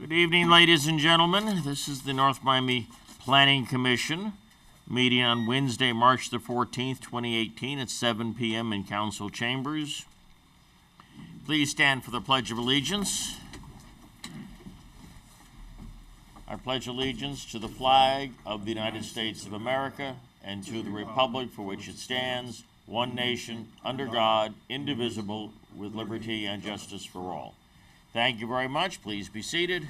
Good evening, ladies and gentlemen. This is the North Miami Planning Commission meeting on Wednesday, March the 14th, 2018 at 7 p.m. in Council Chambers. Please stand for the Pledge of Allegiance. I pledge allegiance to the flag of the United States of America and to the republic for which it stands, one nation, under God, indivisible, with liberty and justice for all. Thank you very much. Please be seated.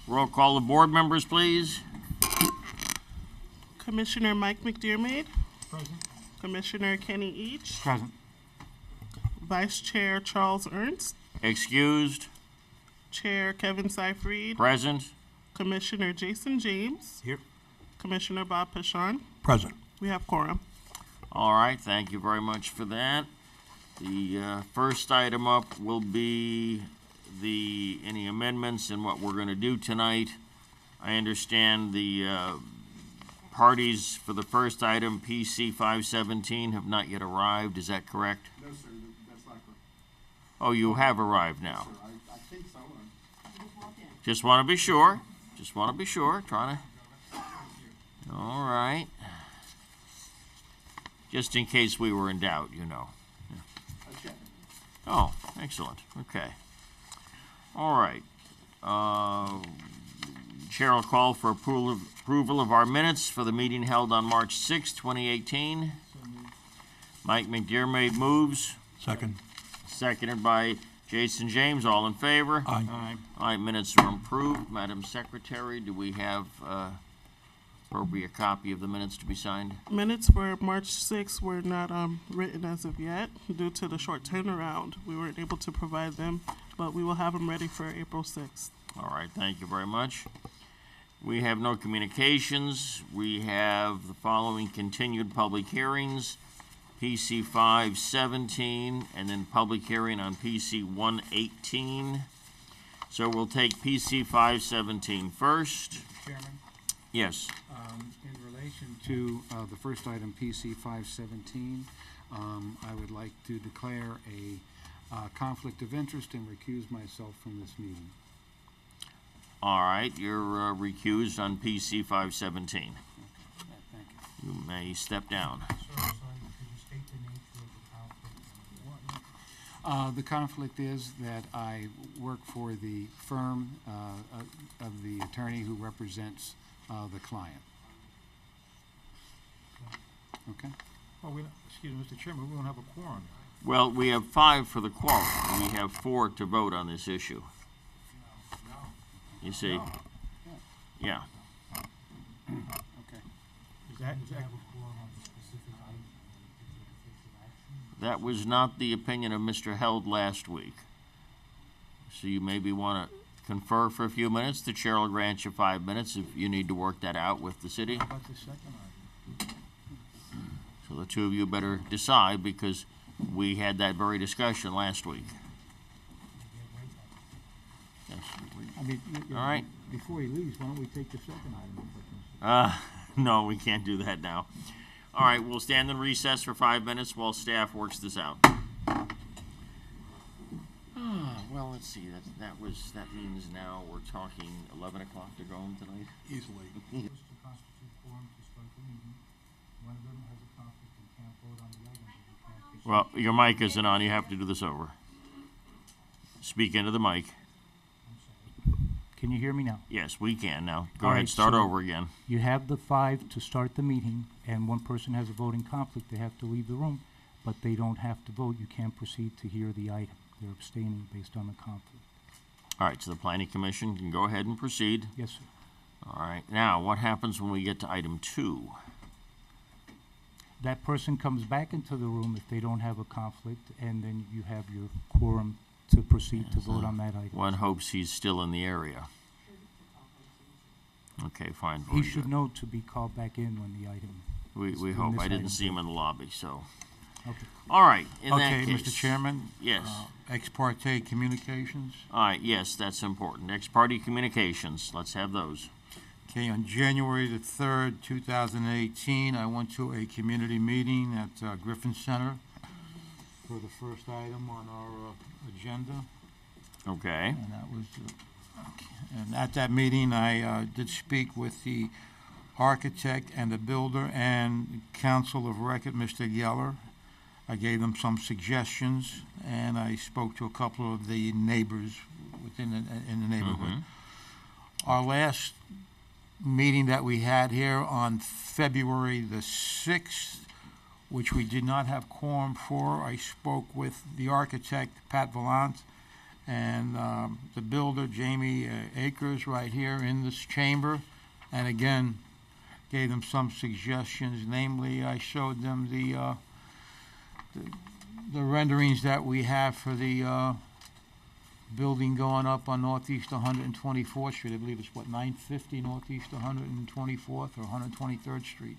Roll call of board members, please. Commissioner Mike McDermott. Present. Commissioner Kenny Each. Present. Vice Chair Charles Ernst. Excused. Chair Kevin Seyfried. Present. Commissioner Jason James. Here. Commissioner Bob Pashon. Present. We have quorum. All right, thank you very much for that. The first item up will be any amendments in what we're going to do tonight. I understand the parties for the first item, PC 517, have not yet arrived. Is that correct? No, sir, that's not correct. Oh, you have arrived now. Sir, I think so. Just want to be sure. Just want to be sure. Trying to. All right. Just in case we were in doubt, you know. I checked. Oh, excellent. Okay. All right. Chair will call for approval of our minutes for the meeting held on March 6, 2018. Mike McDermott moves. Second. Seconded by Jason James. All in favor? Aye. All right, minutes are approved. Madam Secretary, do we have appropriate copy of the minutes to be signed? Minutes for March 6th were not written as of yet due to the short turnaround. We weren't able to provide them, but we will have them ready for April 6th. All right, thank you very much. We have no communications. We have the following continued public hearings, PC 517, and then public hearing on PC 118. So we'll take PC 517 first. Chairman, Yes. in relation to the first item, PC 517, I would like to declare a conflict of interest and recuse myself from this meeting. All right, you're recused on PC 517. Thank you. You may step down. Sir, could you state the nature of the conflict? The conflict is that I work for the firm of the attorney who represents the client. Okay? Well, excuse me, Mr. Chairman, we don't have a quorum. Well, we have 5 for the quorum. We have 4 to vote on this issue. You see? Yeah. Okay. Is that That was not the opinion of Mr. Held last week. So you maybe want to confer for a few minutes. The chair will grant you 5 minutes if you need to work that out with the city. about the second item? So the two of you better decide because we had that very discussion last week. Yes. I mean, All right. before he leaves, why don't we take the second item? No, we can't do that now. All right, we'll stand in recess for 5 minutes while staff works this out. Well, let's see. That means now we're talking 11 o'clock to go home tonight. Easily. To constitute quorum to start the meeting. One of them has a conflict and can't vote on the item. Well, your mic isn't on. You have to do this over. Speak into the mic. Can you hear me now? Yes, we can now. Go All ahead, right, start so- over again. You have the 5 to start the meeting, and one person has a voting conflict, they have to leave the room, but they don't have to vote. You can't proceed to hear the item. They're abstaining based on the conflict. All right, so the Planning Commission can go ahead and proceed. Yes, sir. All right, now what happens when we get to item 2? That person comes back into the room if they don't have a conflict, and then you have your quorum to proceed to vote on that item. One hopes he's still in the area. Okay, fine. He very should good. know to be called back in when the item. We when hope. this I didn't item see him in the lobby, so. Okay. All right, in that Okay, case. Mr. Chairman? Yes. Ex parte communications. All right, yes, that's important. Ex parte communications, let's have those. Okay, on January the 3rd, 2018, I went to a community meeting at Griffin Center for the first item on our agenda. Okay, And that was, and at that meeting, I did speak with the architect and the builder and counsel of record, Mr. Geller. I gave them some suggestions, and I spoke to a couple of the neighbors in the neighborhood. Our last meeting that we had here on February the 6th, which we did not have quorum for, I spoke with the architect, Pat Vallant, and the builder, Jamie Akers, right here in this chamber, and again, gave them some suggestions. Namely, I showed them the renderings that we have for the building going up on Northeast 124th Street. I believe it's, 950 Northeast 124th or 123rd Street.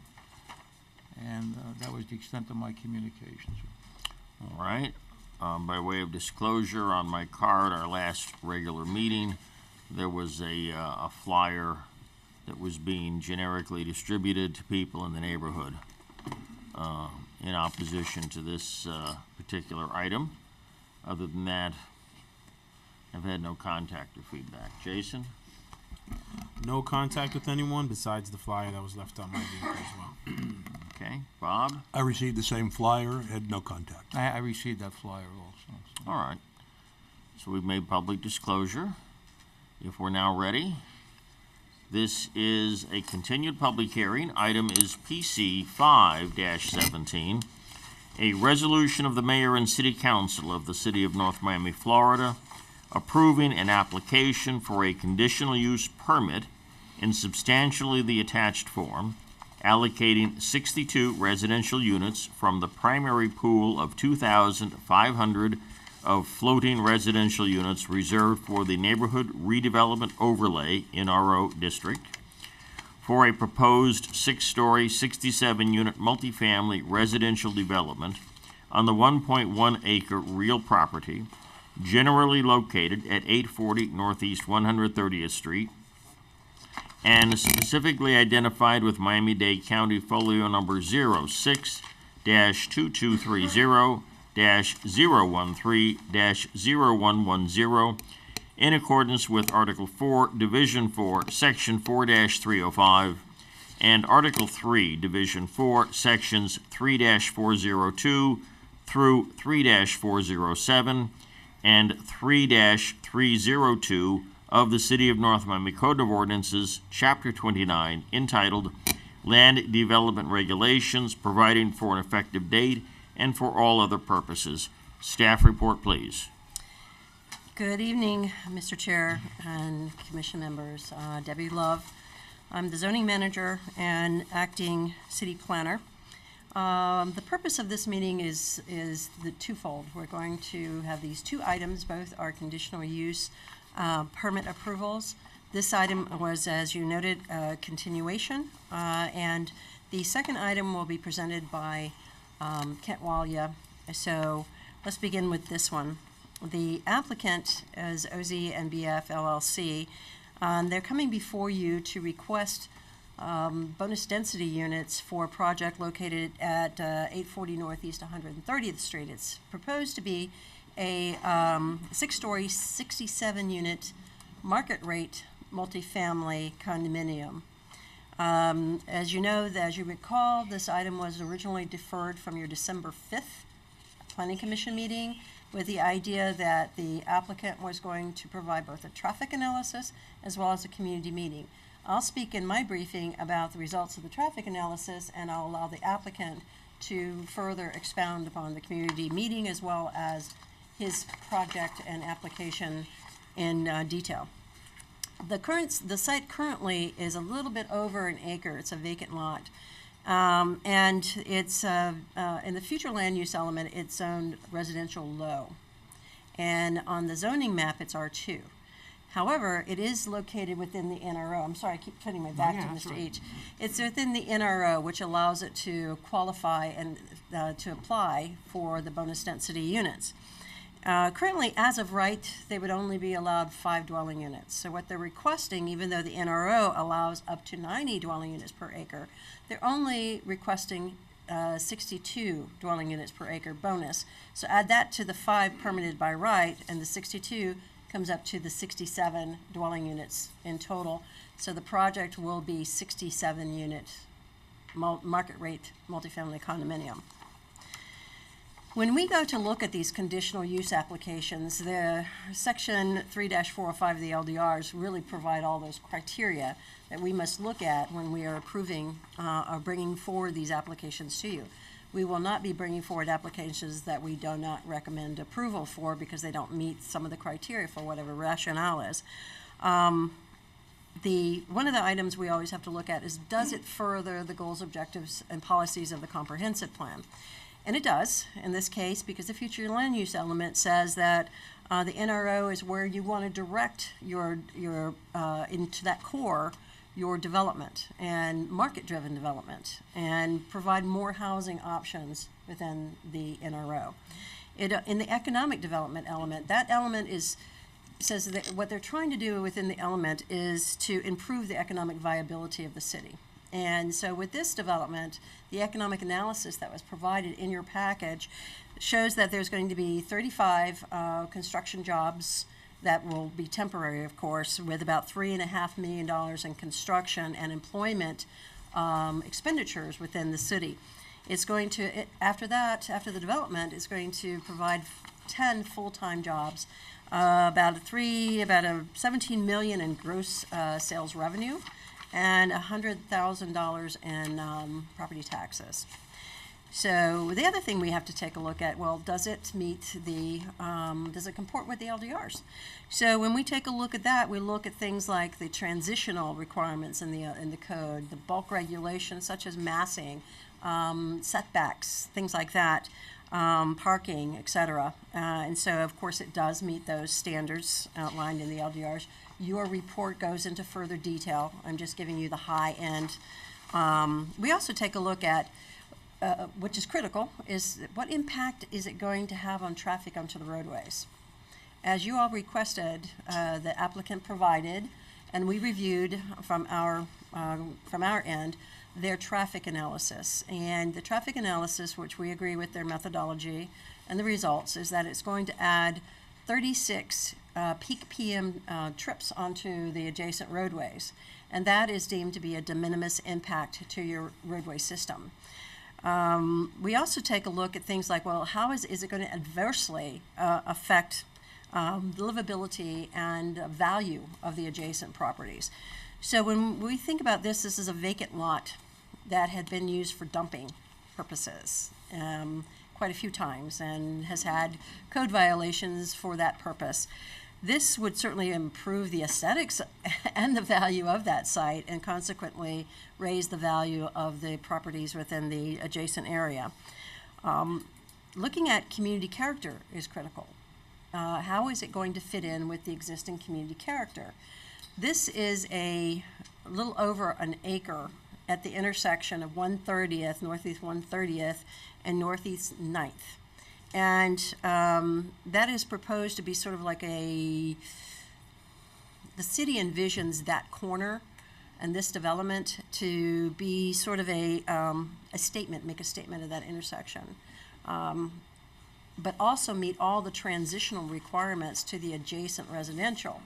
And that was the extent of my communications. all right. By way of disclosure, on my card, our last regular meeting, there was a flyer that was being generically distributed to people in the neighborhood in opposition to this particular item. Other than that, I've had no contact or feedback. Jason? No contact with anyone besides the flyer that was left on my vehicle as well. Okay. Bob? I received the same flyer, had no contact. I received that flyer also. So. All right. So we've made public disclosure. If we're now ready, this is a continued public hearing. Item is PC 5-17, a resolution of the mayor and city council of the city of North Miami, Florida, approving an application for a conditional use permit in substantially the attached form, allocating 62 residential units from the primary pool of 2,500 of floating residential units reserved for the Neighborhood Redevelopment Overlay NRO District for a proposed 6-story, 67-unit multifamily residential development on the 1.1 acre real property generally located at 840 Northeast 130th Street and specifically identified with Miami-Dade County Folio Number 06-2230-013-0110 in accordance with Article 4, Division 4, Section 4-305 and Article 3, Division 4, Sections 3-402 through 3-407 and 3-302 of the City of North Miami Code of Ordinances, Chapter 29, entitled Land Development Regulations, providing for an effective date and for all other purposes. Staff report, please. Good evening, Mr. Chair and Commission members. Debbie Love. I'm the zoning manager and acting city planner. The purpose of this meeting is the twofold. We're going to have these two items. Both are conditional use permit approvals. This item was, as you noted, a continuation, and the second item will be presented by Kent Walia. So let's begin with this one. The applicant is OZ&BF LLC. They're coming before you to request bonus density units for a project located at 840 Northeast 130th Street. It's proposed to be a 6-story, 67-unit market rate multifamily condominium. As you know, as you recall, this item was originally deferred from your December 5th Planning Commission meeting with the idea that the applicant was going to provide both a traffic analysis as well as a community meeting. I'll speak in my briefing about the results of the traffic analysis, and I'll allow the applicant to further expound upon the community meeting as well as his project and application in detail. The site currently is a little bit over an acre. It's a vacant lot. And it's, in the future land use element, it's zoned residential low. And on the zoning map, it's R2. However, it is located within the NRO. I'm sorry, I keep putting my back to Mr. H. It's within the NRO, which allows it to qualify and to apply for the bonus density units. Currently, as of right, they would only be allowed 5 dwelling units. So what they're requesting, even though the NRO allows up to 90 dwelling units per acre, they're only requesting 62 dwelling units per acre bonus. So add that to the 5 permitted by right, and the 62 comes up to the 67 dwelling units in total. So the project will be 67 unit market rate multifamily condominium. When we go to look at these conditional use applications, the section 3-405 of the LDRs really provide all those criteria that we must look at when we are approving or bringing forward these applications to you. We will not be bringing forward applications that we do not recommend approval for because they don't meet some of the criteria for whatever rationale is. One of the items we always have to look at is, does it further the goals, objectives, and policies of the comprehensive plan? And it does, in this case, because the future land use element says that the NRO is where you want to direct your into that core, your development and market-driven development, and provide more housing options within the NRO. In the economic development element, that element says that what they're trying to do within the element is to improve the economic viability of the city. And so with this development, the economic analysis that was provided in your package shows that there's going to be 35 construction jobs that will be temporary, of course, with about $3.5 million in construction and employment expenditures within the city. It's going to, after the development, it's going to provide 10 full-time jobs, about a 17 million in gross sales revenue, and $100,000 in property taxes. So the other thing we have to take a look at, well, does it meet does it comport with the LDRs? So when we take a look at that, we look at things like the transitional requirements in the code, the bulk regulations such as massing, setbacks, things like that, parking, et cetera. And so, of course, it does meet those standards outlined in the LDRs. Your report goes into further detail. I'm just giving you the high end. We also take a look at, which is critical, is what impact is it going to have on traffic onto the roadways? As you all requested, the applicant provided, and we reviewed from our end, their traffic analysis. And the traffic analysis, which we agree with their methodology and the results, is that it's going to add 36 peak PM trips onto the adjacent roadways. And that is deemed to be a de minimis impact to your roadway system. We also take a look at things like, well, how is it going to adversely affect the livability and value of the adjacent properties? So when we think about this is a vacant lot that had been used for dumping purposes quite a few times and has had code violations for that purpose. This would certainly improve the aesthetics and the value of that site and consequently raise the value of the properties within the adjacent area. Looking at community character is critical. How is it going to fit in with the existing community character? This is a little over an acre at the intersection of 130th, Northeast 130th, and Northeast 9th. And that is proposed to be sort of like the city envisions that corner and this development to be sort of a statement, make a statement of that intersection. But also meet all the transitional requirements to the adjacent residential.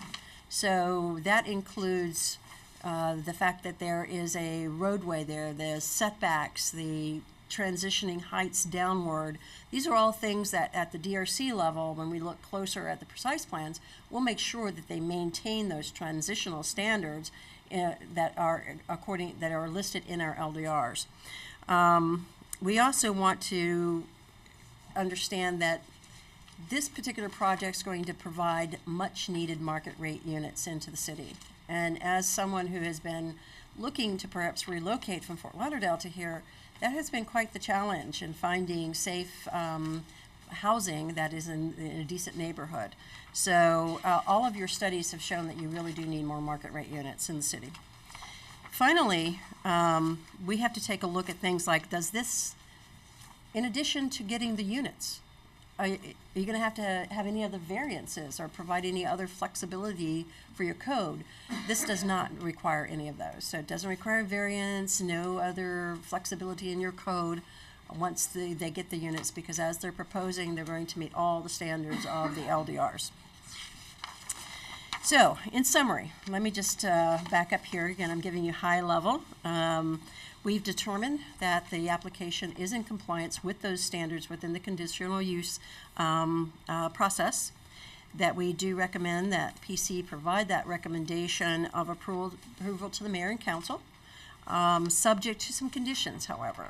So that includes the fact that there is a roadway there, the setbacks, the transitioning heights downward. These are all things that at the DRC level, when we look closer at the precise plans, we'll make sure that they maintain those transitional standards that are listed in our LDRs. We also want to understand that this particular project is going to provide much needed market rate units into the city. And as someone who has been looking to perhaps relocate from Fort Lauderdale to here, that has been quite the challenge in finding safe housing that is in a decent neighborhood. So all of your studies have shown that you really do need more market rate units in the city. Finally, we have to take a look at things like, does this, in addition to getting the units, are you going to have any other variances or provide any other flexibility for your code? This does not require any of those. So it doesn't require variance, no other flexibility in your code once they get the units, because as they're proposing, they're going to meet all the standards of the LDRs. So, in summary, let me just back up here. Again, I'm giving you high level. We've determined that the application is in compliance with those standards within the conditional use process, that we do recommend that PC provide that recommendation of approval to the mayor and council, subject to some conditions, however.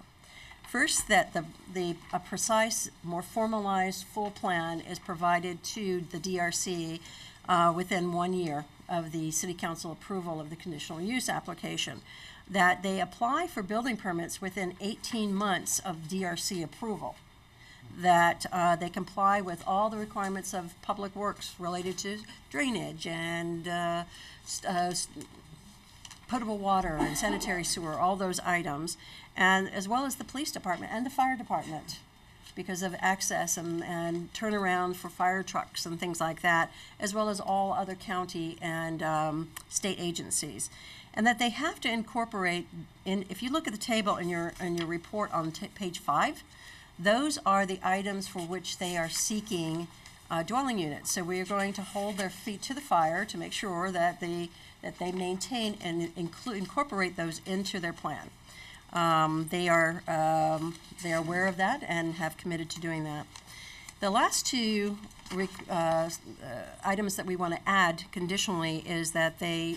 First, that a precise, more formalized, full plan is provided to the DRC within 1 year of the city council approval of the conditional use application. That they apply for building permits within 18 months of DRC approval. That they comply with all the requirements of public works related to drainage and potable water and sanitary sewer, all those items, and as well as the police department and the fire department, because of access and turnaround for fire trucks and things like that, as well as all other county and state agencies. And that they have to incorporate, if you look at the table in your report on page 5, those are the items for which they are seeking dwelling units. So we are going to hold their feet to the fire to make sure that they maintain and incorporate those into their plan. They are aware of that and have committed to doing that. The last two items that we want to add conditionally is that they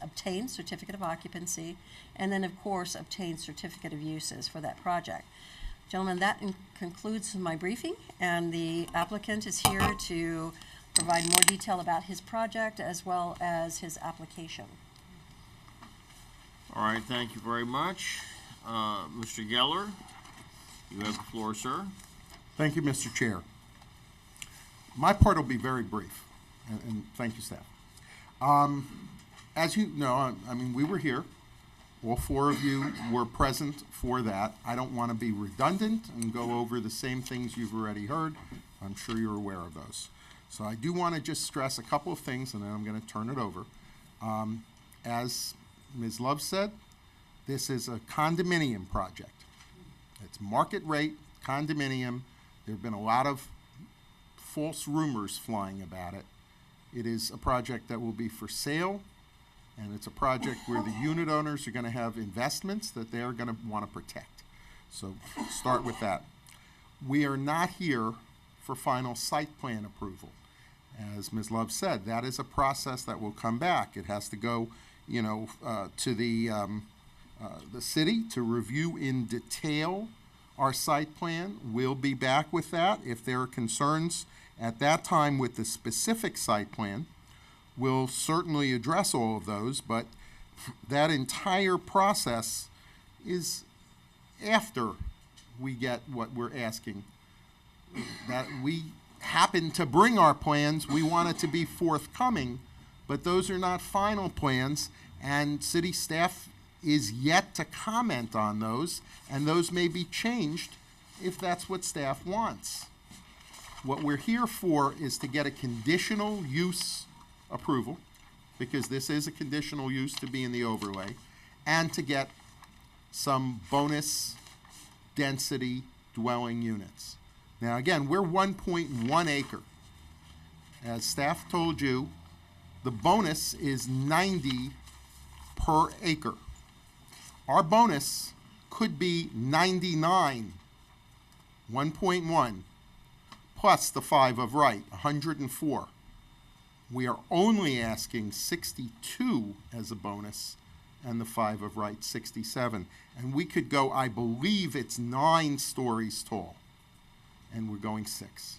obtain certificate of occupancy, and then of course obtain certificate of uses for that project. Gentlemen, that concludes my briefing, and the applicant is here to provide more detail about his project as well as his application. All right, thank you very much. Mr. Geller, you have the floor, sir. Thank you, Mr. Chair. My part will be very brief, and thank you, staff. As you know, I mean, we were here. All 4 of you were present for that. I don't want to be redundant and go over the same things you've already heard. I'm sure you're aware of those. So I do want to just stress a couple of things, and then I'm going to turn it over. As Ms. Love said, this is a condominium project. It's market rate condominium. There have been a lot of false rumors flying about it. It is a project that will be for sale, and it's a project where the unit owners are going to have investments that they are going to want to protect. So start with that. We are not here for final site plan approval. As Ms. Love said, that is a process that will come back. It has to go, to the city to review in detail our site plan. We'll be back with that. If there are concerns at that time with the specific site plan, we'll certainly address all of those, but that entire process is after we get what we're asking. That we happen to bring our plans, we want it to be forthcoming, but those are not final plans, and city staff is yet to comment on those, and those may be changed if that's what staff wants. What we're here for is to get a conditional use approval, because this is a conditional use to be in the overlay, and to get some bonus density dwelling units. Now again, we're 1.1 acre. As staff told you, the bonus is 90 per acre. Our bonus could be 99, 1.1, plus the 5 of right, 104. We are only asking 62 as a bonus, and the 5 of right, 67. And we could go, I believe it's 9 stories tall, and we're going 6.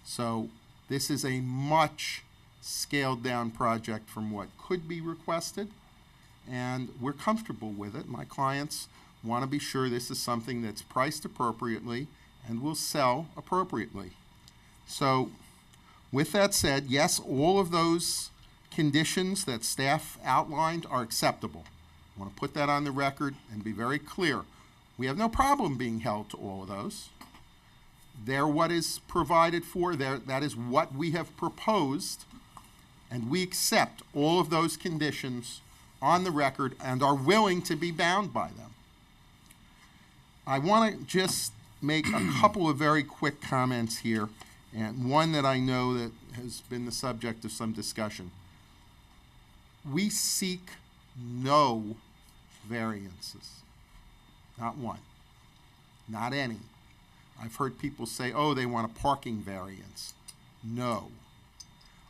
So this is a much scaled down project from what could be requested, and we're comfortable with it. My clients want to be sure this is something that's priced appropriately and will sell appropriately. So with that said, yes, all of those conditions that staff outlined are acceptable. I want to put that on the record and be very clear. We have no problem being held to all of those. They're what is provided for. That is what we have proposed, and we accept all of those conditions on the record and are willing to be bound by them. I want to just make a couple of very quick comments here, and one that I know that has been the subject of some discussion. We seek no variances. Not one. Not any. I've heard people say, oh, they want a parking variance. No.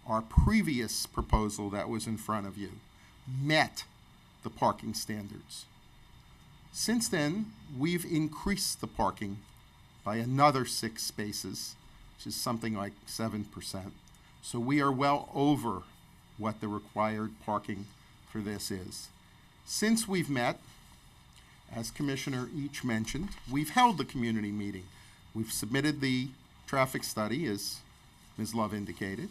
Our previous proposal that was in front of you met the parking standards. Since then, we've increased the parking by another 6 spaces, which is something like 7%. So we are well over what the required parking for this is. Since we've met, as Commissioner Each mentioned, we've held the community meeting. We've submitted the traffic study, as Ms. Love indicated,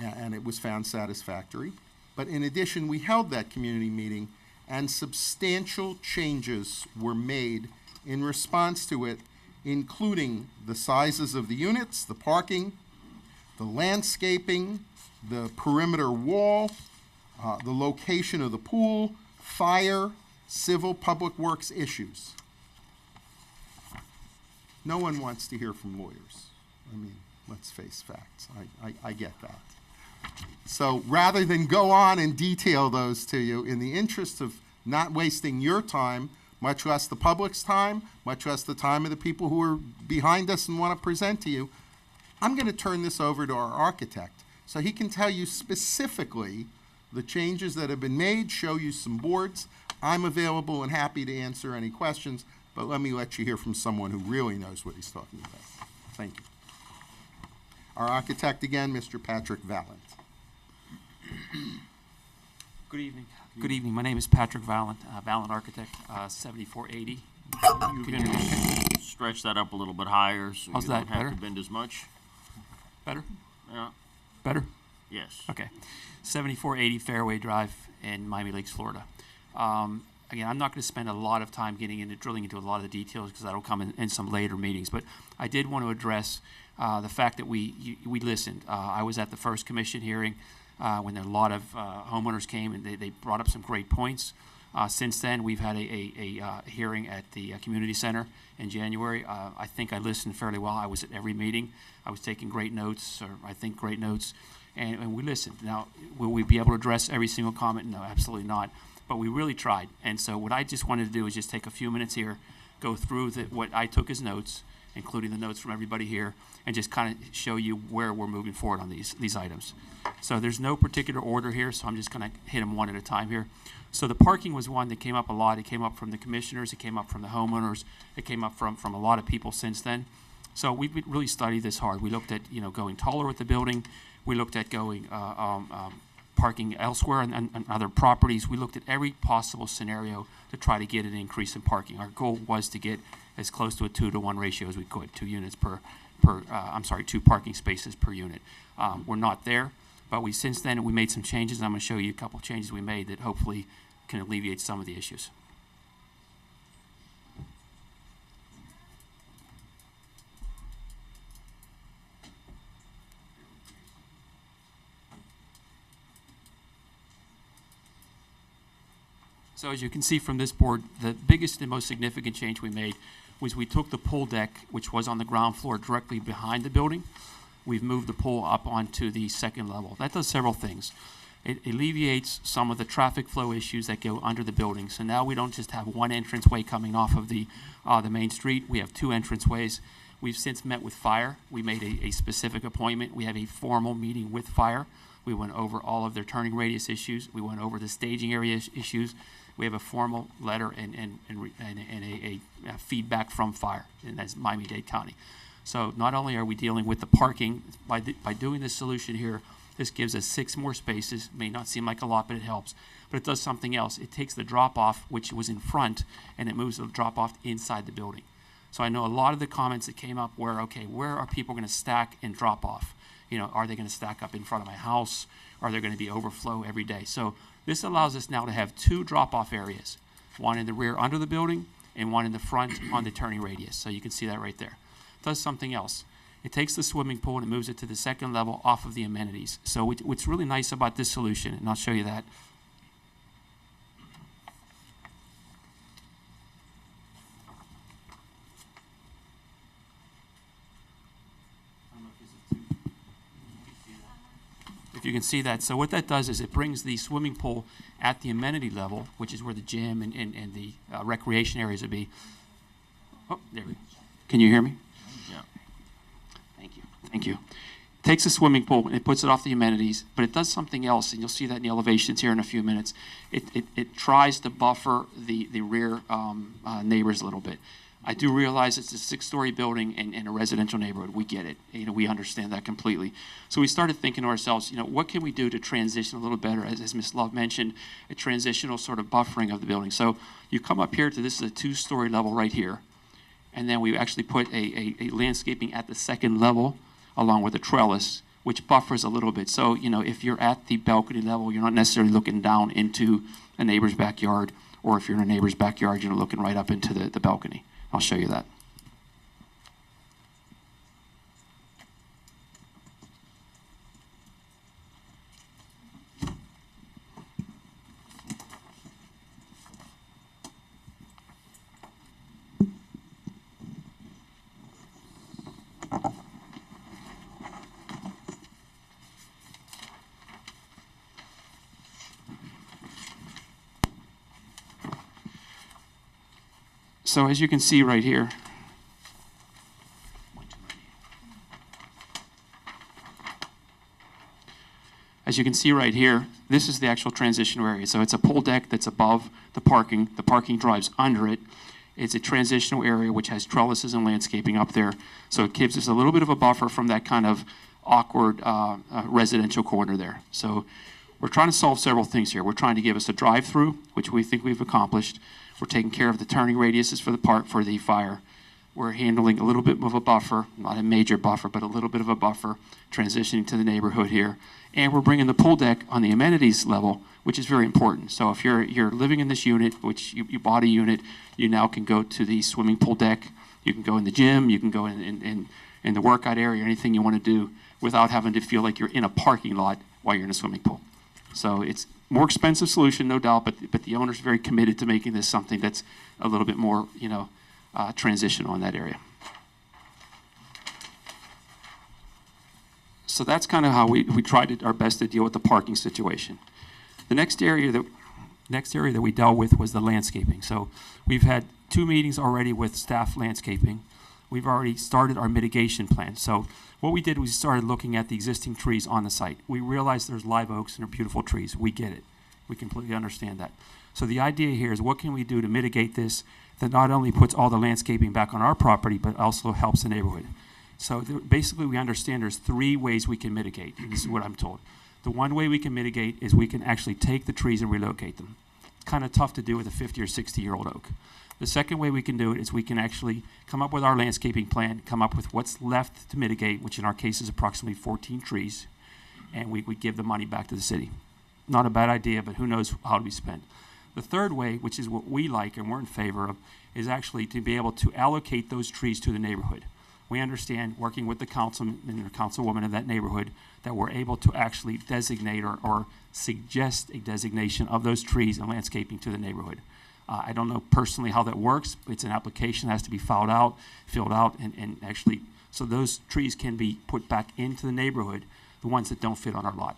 and it was found satisfactory. But in addition, we held that community meeting, and substantial changes were made in response to it, including the sizes of the units, the parking, the landscaping, the perimeter wall, the location of the pool, fire, civil public works issues. No one wants to hear from lawyers. I mean, let's face facts. I get that. So rather than go on and detail those to you, in the interest of not wasting your time, much less the public's time, much less the time of the people who are behind us and want to present to you, I'm going to turn this over to our architect so he can tell you specifically the changes that have been made, show you some boards. I'm available and happy to answer any questions, but let me let you hear from someone who really knows what he's talking about. Thank you. Our architect again, Mr. Patrick Valent. Good evening. Good evening. My name is Patrick Valent, Valent Architect, 7480. You can stretch that up a little bit higher so How's you that, don't have better? to bend as much. Better? Yeah. Better? Yes. Okay. 7480 Fairway Drive in Miami Lakes, Florida. Again, I'm not going to spend a lot of time drilling into a lot of the details because that'll come in some later meetings. But I did want to address the fact that we listened. I was at the first commission hearing when a lot of homeowners came and they brought up some great points. Since then, we've had a hearing at the community center in January. I think I listened fairly well. I was at every meeting. I was taking great notes, or I think great notes, and we listened. Now, will we be able to address every single comment? No, absolutely not. But we really tried. And so what I just wanted to do is just take a few minutes here, go through what I took as notes, including the notes from everybody here, and just kind of show you where we're moving forward on these items. So there's no particular order here, so I'm just going to hit them one at a time here. So the parking was one that came up a lot. It came up from the commissioners. It came up from the homeowners. It came up from a lot of people since then. So we really studied this hard. We looked at, going taller with the building. We looked at going parking elsewhere and other properties. We looked at every possible scenario to try to get an increase in parking. Our goal was to get as close to a 2-to-1 ratio as we could, 2 parking spaces per unit. We're not there, but since then we made some changes, and I'm going to show you a couple of changes we made that hopefully can alleviate some of the issues. So as you can see from this board, the biggest and most significant change we made was we took the pool deck, which was on the ground floor directly behind the building. We've moved the pool up onto the second level. That does several things. It alleviates some of the traffic flow issues that go under the building. So now we don't just have one entranceway coming off of the main street. We have 2 entranceways. We've since met with fire. We made a specific appointment. We have a formal meeting with fire. We went over all of their turning radius issues. We went over the staging area issues. We have a formal letter and a feedback from fire, and that's Miami-Dade County. So not only are we dealing with the parking, by doing this solution here, this gives us 6 more spaces. May not seem like a lot, but it helps. But it does something else. It takes the drop-off, which was in front, and it moves the drop-off inside the building. So I know a lot of the comments that came up were, okay, where are people going to stack and drop off? Are they going to stack up in front of my house? Are there going to be overflow every day? So this allows us now to have 2 drop-off areas, one in the rear under the building and one in the front on the turning radius. So you can see that right there. It does something else. It takes the swimming pool and it moves it to the second level off of the amenities. So what's really nice about this solution, and I'll show you that. If you can see that. So what that does is it brings the swimming pool at the amenity level, which is where the gym and the recreation areas would be. Oh, there we go. Can you hear me? Yeah. Thank you. Thank you. Takes a swimming pool and it puts it off the amenities, but it does something else, and you'll see that in the elevations here in a few minutes. It tries to buffer the rear neighbors a little bit. I do realize it's a 6-story building in a residential neighborhood. We get it. We understand that completely. So we started thinking to ourselves, what can we do to transition a little better? As Ms. Love mentioned, a transitional sort of buffering of the building. So you come up here to this is a 2-story level right here, and then we actually put a landscaping at the 2nd level along with a trellis, which buffers a little bit. So, if you're at the balcony level, you're not necessarily looking down into a neighbor's backyard, or if you're in a neighbor's backyard, you're looking right up into the balcony. I'll show you that. So as you can see right here, this is the actual transition area. So it's a pool deck that's above the parking. The parking drives under it. It's a transitional area which has trellises and landscaping up there. So it gives us a little bit of a buffer from that kind of awkward residential corner there. So we're trying to solve several things here. We're trying to give us a drive-through, which we think we've accomplished. We're taking care of the turning radiuses for the fire. We're handling a little bit of a buffer, not a major buffer, but a little bit of a buffer, transitioning to the neighborhood here. And we're bringing the pool deck on the amenities level, which is very important. So if you're living in this unit, which you bought a unit, you now can go to the swimming pool deck. You can go in the gym. You can go in the workout area, anything you want to do without having to feel like you're in a parking lot while you're in a swimming pool. So it's more expensive solution, no doubt, but the owner's very committed to making this something that's a little bit more, transitional in that area. So that's kind of how we tried our best to deal with the parking situation. The next area that we dealt with was the landscaping. So we've had 2 meetings already with staff landscaping. We've already started our mitigation plan. So what we did was we started looking at the existing trees on the site. We realized there's live oaks and they're beautiful trees. We get it. We completely understand that. So the idea here is what can we do to mitigate this that not only puts all the landscaping back on our property, but also helps the neighborhood. So basically we understand there's 3 ways we can mitigate. And this is what I'm told. The one way we can mitigate is we can actually take the trees and relocate them. It's kind of tough to do with a 50 or 60-year-old oak. The second way we can do it is we can actually come up with our landscaping plan, come up with what's left to mitigate, which in our case is approximately 14 trees, and we give the money back to the city. Not a bad idea, but who knows how to be spent. The third way, which is what we like and we're in favor of, is actually to be able to allocate those trees to the neighborhood. We understand, working with the councilman and the councilwoman of that neighborhood, that we're able to actually designate or suggest a designation of those trees and landscaping to the neighborhood. I don't know personally how that works. It's an application that has to be filled out, and actually, so those trees can be put back into the neighborhood, the ones that don't fit on our lot.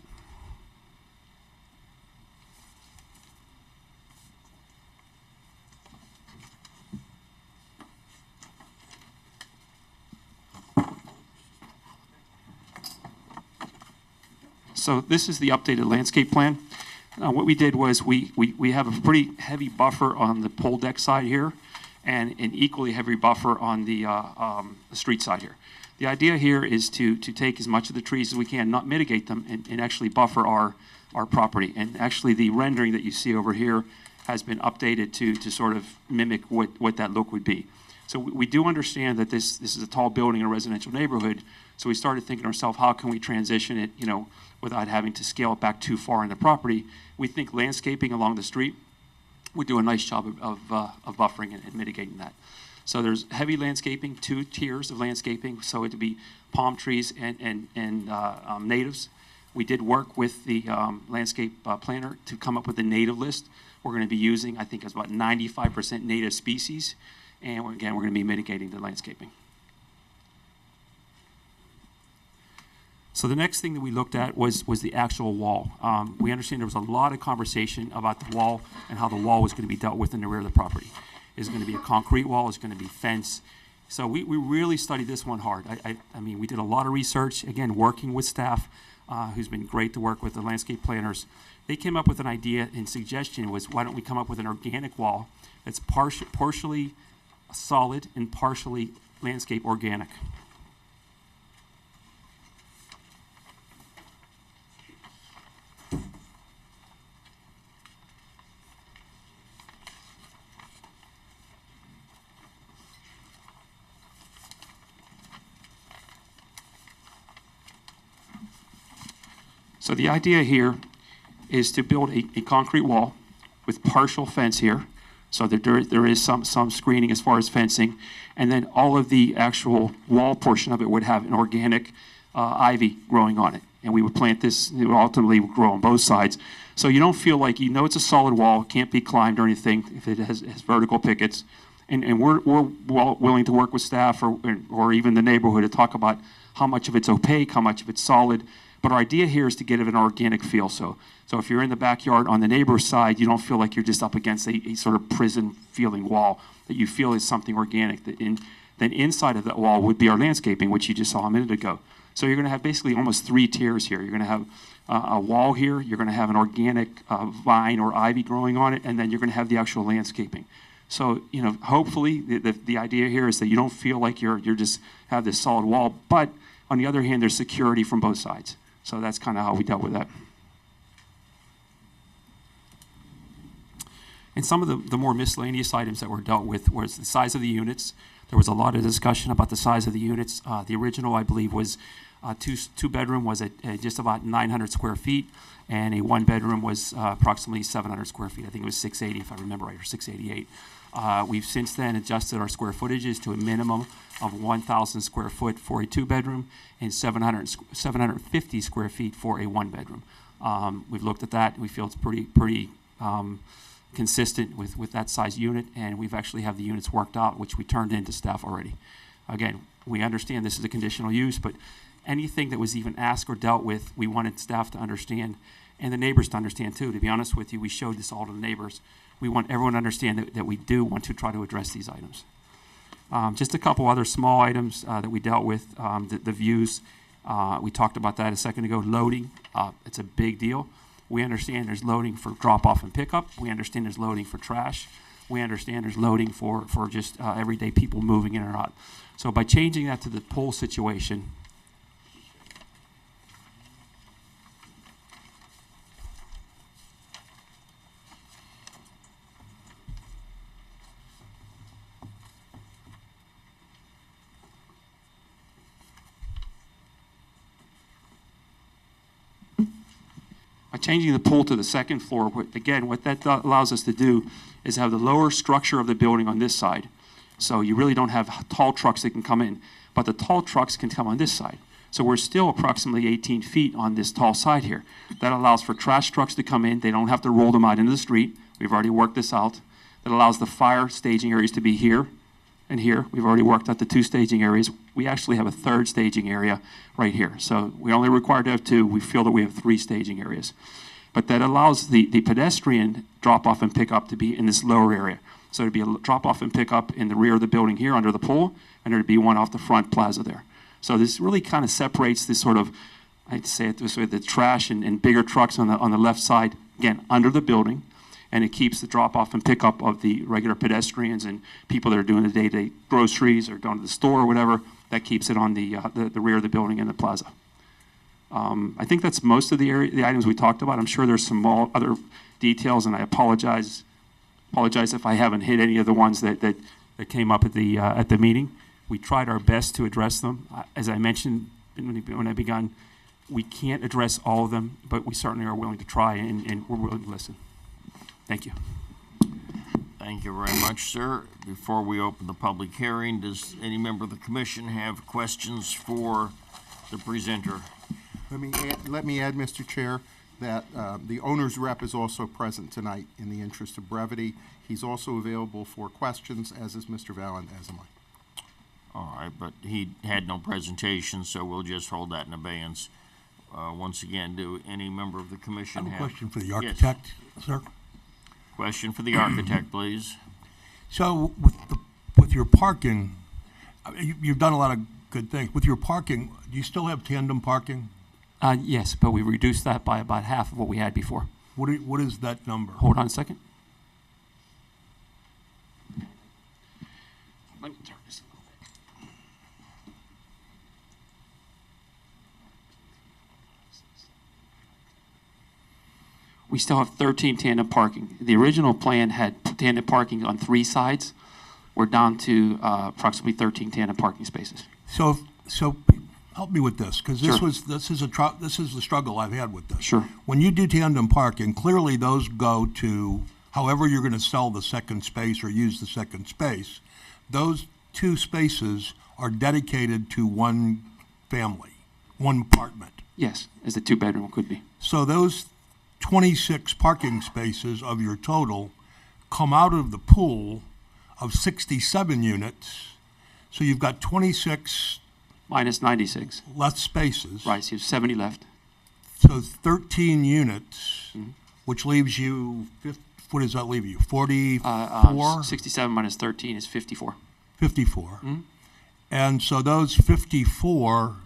So this is the updated landscape plan. What we did was we have a pretty heavy buffer on the pole deck side here and an equally heavy buffer on the street side here. The idea here is to take as much of the trees as we can, not mitigate them, and actually buffer our property. And actually the rendering that you see over here has been updated to sort of mimic what that look would be. So we do understand that this is a tall building in a residential neighborhood, so we started thinking to ourselves, how can we transition it, without having to scale it back too far in the property. We think landscaping along the street would do a nice job of buffering and mitigating that. So there's heavy landscaping, 2 tiers of landscaping, so it'd be palm trees and natives. We did work with the landscape planner to come up with a native list. We're going to be using, I think it's about 95% native species, and again, we're going to be mitigating the landscaping. So the next thing that we looked at was the actual wall. We understand there was a lot of conversation about the wall and how the wall was going to be dealt with in the rear of the property. Is it going to be a concrete wall? Is it going to be fence? So we really studied this one hard. I mean, we did a lot of research, again, working with staff, who's been great to work with, the landscape planners. They came up with an idea, and suggestion was, why don't we come up with an organic wall that's partially solid and partially landscape organic. So the idea here is to build a concrete wall with partial fence here, so that there is some screening as far as fencing, and then all of the actual wall portion of it would have an organic ivy growing on it. And we would plant this, it would ultimately grow on both sides. So you don't feel like, you know it's a solid wall, can't be climbed or anything if it has vertical pickets. And we're willing to work with staff or even the neighborhood to talk about how much of it's opaque, how much of it's solid. But our idea here is to get it an organic feel. So if you're in the backyard on the neighbor's side, you don't feel like you're just up against a sort of prison feeling wall, that you feel is something organic. Then inside of that wall would be our landscaping, which you just saw a minute ago. So you're going to have basically almost 3 tiers here. You're going to have a wall here, you're going to have an organic vine or ivy growing on it, and then you're going to have the actual landscaping. So, you know, hopefully the idea here is that you don't feel like you're just have this solid wall, but on the other hand, there's security from both sides. So that's kind of how we dealt with that. And some of the more miscellaneous items that were dealt with was the size of the units. There was a lot of discussion about the size of the units. The original, I believe, was two bedroom was at just about 900 square feet, and a 1 bedroom was approximately 700 square feet. I think it was 680, if I remember right, or 688. We've since then adjusted our square footages to a minimum of 1,000 square foot for a 2 bedroom and 750 square feet for a 1 bedroom. We've looked at that. We feel it's pretty consistent with that size unit, and we've actually have the units worked out, which we turned into staff already. Again, we understand this is a conditional use, but anything that was even asked or dealt with, we wanted staff to understand and the neighbors to understand too. To be honest with you, we showed this all to the neighbors. We want everyone to understand that we do want to try to address these items. Just a couple other small items that we dealt with, the views. We talked about that a second ago. Loading, it's a big deal. We understand there's loading for drop-off and pickup. We understand there's loading for trash. We understand there's loading for just everyday people moving in or out. So by changing that to the pole situation, changing the pool to the second floor, again, what that allows us to do is have the lower structure of the building on this side. So you really don't have tall trucks that can come in, but the tall trucks can come on this side. So we're still approximately 18 feet on this tall side here. That allows for trash trucks to come in. They don't have to roll them out into the street. We've already worked this out. That allows the fire staging areas to be here and here. We've already worked out the 2 staging areas. We actually have a 3rd staging area right here. So we only required to have 2. We feel that we have 3 staging areas. But that allows the pedestrian drop-off and pickup to be in this lower area. So there'd be a drop-off and pickup in the rear of the building here under the pool, and there'd be one off the front plaza there. So this really kind of separates this sort of, I'd say it this way, the trash and bigger trucks on the left side, again, under the building. And it keeps the drop-off and pickup of the regular pedestrians and people that are doing the day-to-day groceries or going to the store or whatever. That keeps it on the rear of the building and the plaza. I think that's most of the items we talked about. I'm sure there's some more other details, and I apologize if I haven't hit any of the ones that came up at the meeting. We tried our best to address them. As I mentioned when I began, we can't address all of them, but we certainly are willing to try, and we're willing to listen. Thank you. Thank you very much, sir. Before we open the public hearing, does any member of the commission have questions for the presenter? Let me add, Mr. Chair, that the owner's rep is also present tonight in the interest of brevity. He's also available for questions, as is Mr. Valent, as am I. All right, but he had no presentation, so we'll just hold that in abeyance. once again, do any member of the I commission have a have? question for the Yes. architect, sir. Question for the architect, please. So with your parking, you've done a lot of good things. With your parking, do you still have tandem parking? Yes, but we reduced that by about half of what we had before. What is that number? Hold on a second. Let me turn this a little bit. We still have 13 tandem parking. The original plan had tandem parking on 3 sides. We're down to approximately 13 tandem parking spaces. So help me with this, because Sure. this is the struggle I've had with this. Sure. When you do tandem parking, clearly those go to however you're going to sell the second space or use the second space. Those 2 spaces are dedicated to one family, one apartment. Yes, as the 2-bedroom could be. So those 26 parking spaces of your total come out of the pool of 67 units. So you've got 26 Minus 96. less spaces. Right, so you have 70 left. So 13 units, Mm-hmm. which leaves you, what does that leave you? 44? 67 minus 13 is 54. 54. Mm-hmm. And so those 54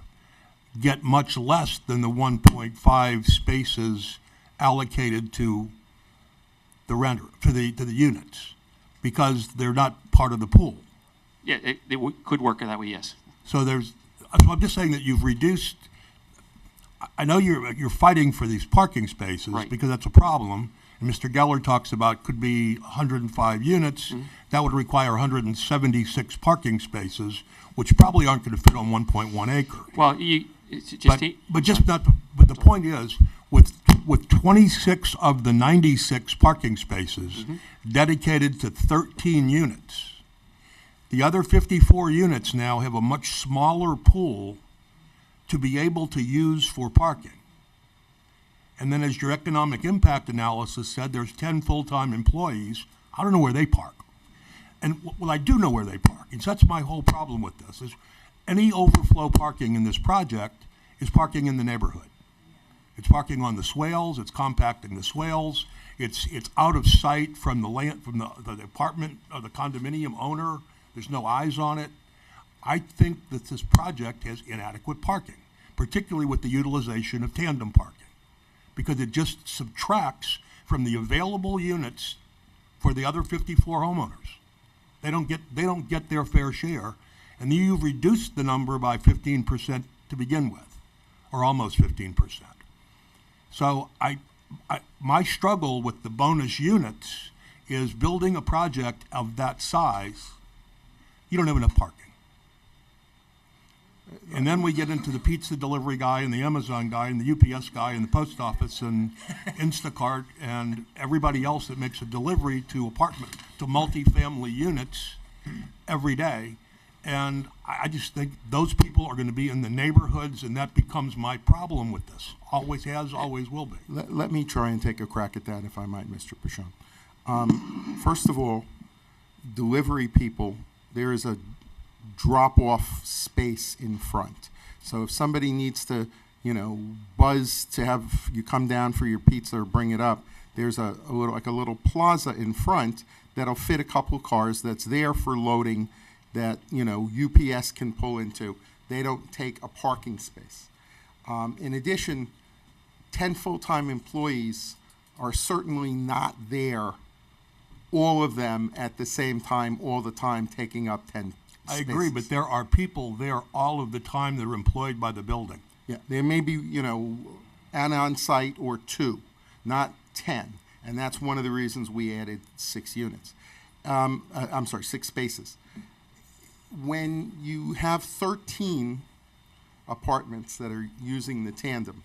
get much less than the 1.5 spaces allocated to the renter, to the units, because they're not part of the pool. Yeah, it could work that way, yes. So I'm just saying that you've reduced. I know you're fighting for these parking spaces, Right. because that's a problem. And Mr. Geller talks about could be 105 units. Mm-hmm. That would require 176 parking spaces, which probably aren't going to fit on 1.1 acre. Well, it's just But the point is, with 26 of the 96 parking spaces Mm-hmm. dedicated to 13 units, the other 54 units now have a much smaller pool to be able to use for parking. And then, as your economic impact analysis said, there's 10 full-time employees. I don't know where they park. And, well, I do know where they park. And so that's my whole problem with this, is any overflow parking in this project is parking in the neighborhood. It's parking on the swales, it's compacting the swales, it's out of sight from the land, from the apartment or the condominium owner. There's no eyes on it. I think that this project has inadequate parking, particularly with the utilization of tandem parking, because it just subtracts from the available units for the other 54 homeowners. They don't get their fair share, and then you've reduced the number by 15% to begin with, or almost 15%. So my struggle with the bonus units is building a project of that size. You don't have enough parking. And then we get into the pizza delivery guy and the Amazon guy and the UPS guy and the post office and Instacart and everybody else that makes a delivery to multifamily units every day. And I just think those people are going to be in the neighborhoods, and that becomes my problem with this. Always has, always will be. Let me try and take a crack at that, if I might, Mr. Pichon. First of all, delivery people, there is a drop-off space in front. So if somebody needs to, buzz to have you come down for your pizza or bring it up, there's a little plaza in front that'll fit a couple cars that's there for loading that, UPS can pull into. They don't take a parking space. In addition, 10 full-time employees are certainly not there, all of them at the same time, all the time, taking up 10 I spaces. agree, but there are people there all of the time that are employed by the building. Yeah, there may be, an on-site or 2, not 10. And that's one of the reasons we added 6 units. 6 spaces. When you have 13 apartments that are using the tandem,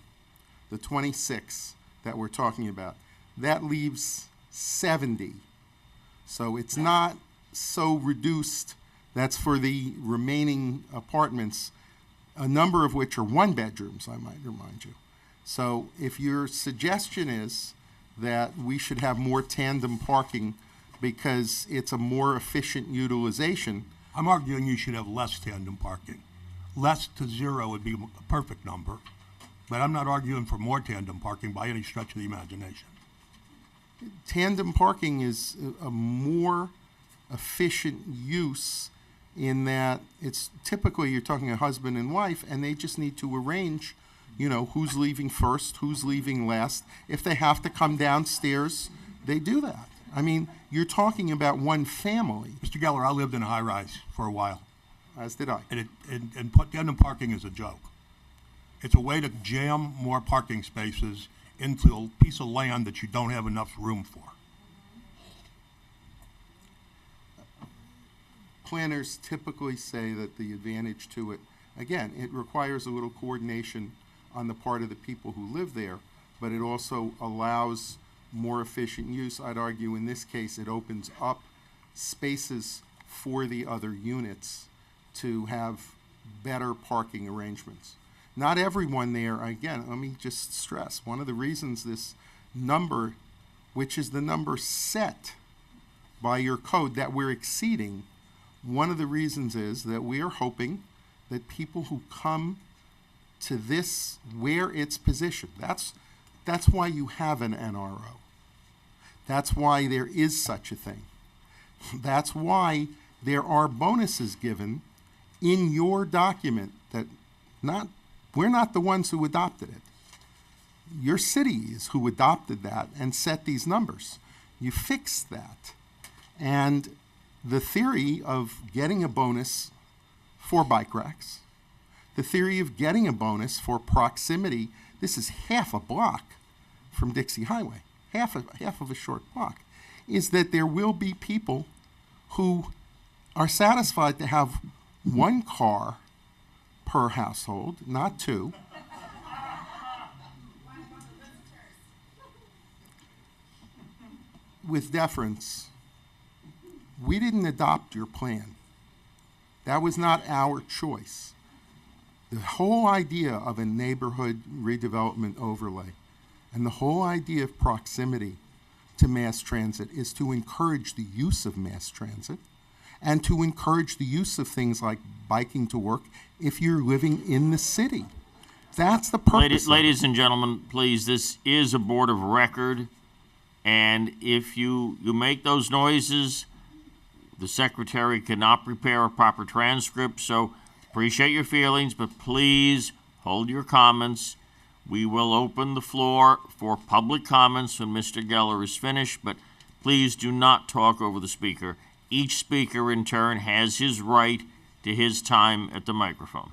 the 26 that we're talking about, that leaves 70. So it's not so reduced. That's for the remaining apartments, a number of which are 1-bedrooms, I might remind you. So if your suggestion is that we should have more tandem parking because it's a more efficient utilization, I'm arguing you should have less tandem parking. Less to 0 would be a perfect number. But I'm not arguing for more tandem parking by any stretch of the imagination. Tandem parking is a more efficient use in that it's typically you're talking a husband and wife, and they just need to arrange, you know, who's leaving first, who's leaving last. If they have to come downstairs, they do that. I mean, you're talking about one family, Mr. Geller, I lived in a high-rise for a while, as did I. and tandem parking is a joke. It's a way to jam more parking spaces into a piece of land that you don't have enough room for. Planners typically say that the advantage to it, again, it requires a little coordination on the part of the people who live there, but it also allows more efficient use. I'd argue in this case, it opens up spaces for the other units to have better parking arrangements. Not everyone there, again, let me just stress, one of the reasons this number, which is the number set by your code that we're exceeding, one of the reasons is that we are hoping that people who come to this, where it's positioned, that's why you have an NRO. That's why there is such a thing. That's why there are bonuses given in your document that we're not the ones who adopted it. Your city is who adopted that and set these numbers. You fixed that. And the theory of getting a bonus for bike racks, the theory of getting a bonus for proximity, this is half a block from Dixie Highway, half of a short block, is that there will be people who are satisfied to have one car per household, not two. With deference, we didn't adopt your plan. That was not our choice. The whole idea of a neighborhood redevelopment overlay and the whole idea of proximity to mass transit is to encourage the use of mass transit and to encourage the use of things like biking to work if you're living in the city. That's the purpose. Ladies and gentlemen, please, this is a board of record, and if you make those noises, the secretary cannot prepare a proper transcript, so appreciate your feelings, but please hold your comments. We will open the floor for public comments when Mr. Geller is finished, but please do not talk over the speaker. Each speaker in turn has his right to his time at the microphone.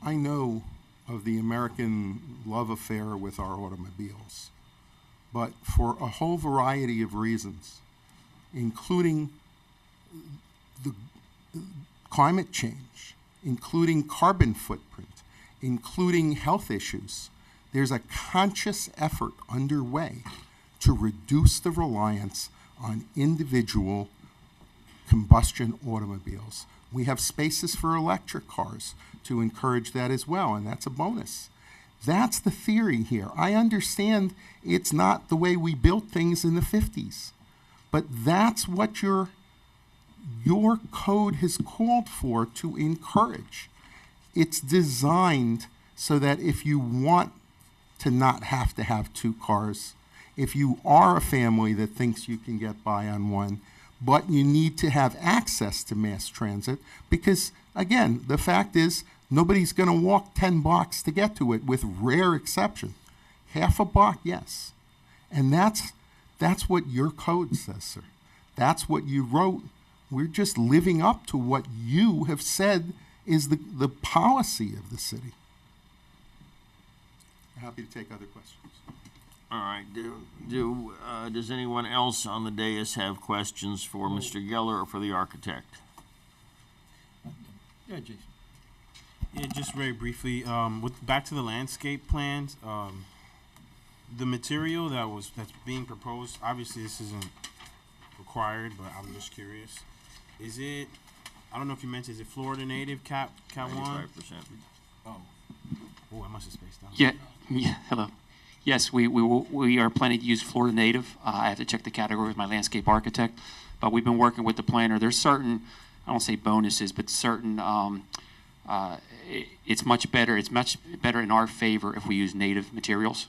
I know of the American love affair with our automobiles, but for a whole variety of reasons, including the climate change, including carbon footprint, including health issues, there's a conscious effort underway to reduce the reliance on individual combustion automobiles. We have spaces for electric cars to encourage that as well, and that's a bonus. That's the theory here. I understand it's not the way we built things in the 50s, but that's what your code has called for to encourage. It's designed so that if you want to not have to have two cars, if you are a family that thinks you can get by on one, but you need to have access to mass transit, because, again, the fact is nobody's going to walk 10 blocks to get to it, with rare exception. Half a block, yes. And that's what your code says, sir. That's what you wrote. We're just living up to what you have said is the policy of the city. I'm happy to take other questions. All right. Does anyone else on the dais have questions for Mr. Geller or for the architect? Yeah, Jason. Yeah, just very briefly, back to the landscape plans, the material that's being proposed, obviously this isn't required, but I'm just curious. Is it, I don't know if you mentioned, is it Florida native Cat 1? 95%. Oh, I must have spaced out. Yeah, hello. Yes, we are planning to use Florida native. I have to check the category with my landscape architect, but we've been working with the planner. There's certain, I don't say bonuses, but certain it's much better. It's much better in our favor if we use native materials.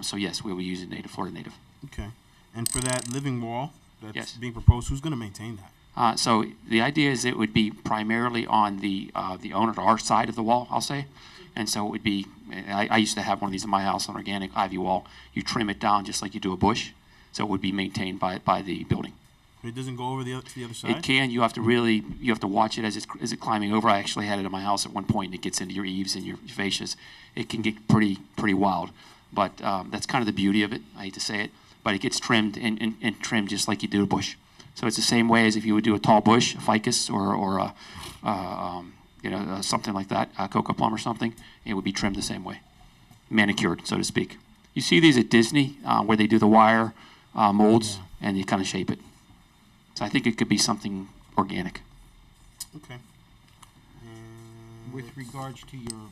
So yes, we will use native, Florida native. Okay. And for that living wall that's Yes. being proposed, who's going to maintain that? So the idea is it would be primarily on the owner, our side of the wall, I'll say. And so it would be, I used to have one of these in my house, an organic ivy wall. You trim it down just like you do a bush. So it would be maintained by the building. It doesn't go over to the other side? It can, you have to watch it as it's climbing over. I actually had it in my house at one point, and it gets into your eaves and your fascias. It can get pretty wild. But that's kind of the beauty of it. I hate to say it. But it gets trimmed and trimmed just like you do a bush. So it's the same way as if you would do a tall bush, a ficus, or something like that, a cocoa plum or something. It would be trimmed the same way, manicured, so to speak. You see these at Disney where they do the wire molds and you kind of shape it. So I think it could be something organic. Okay. With regards to your,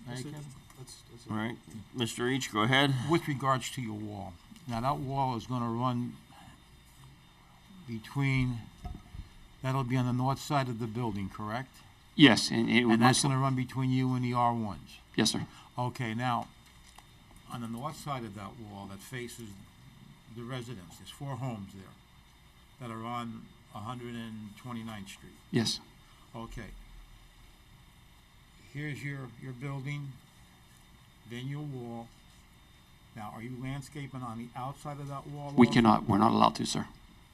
That's it. Kevin? That's it. All right, Mr. Each, go ahead. With regards to your wall, now that wall is gonna run between, that'll be on the north side of the building, correct? Yes, and it would And that's most, gonna run between you and the R1s? yes, sir. Okay, now, on the north side of that wall that faces the residence, there's 4 homes there that are on 129th Street. Yes. Okay. Here's your building, then your wall. Now, are you landscaping on the outside of that wall? We also? cannot, we're not allowed to, sir.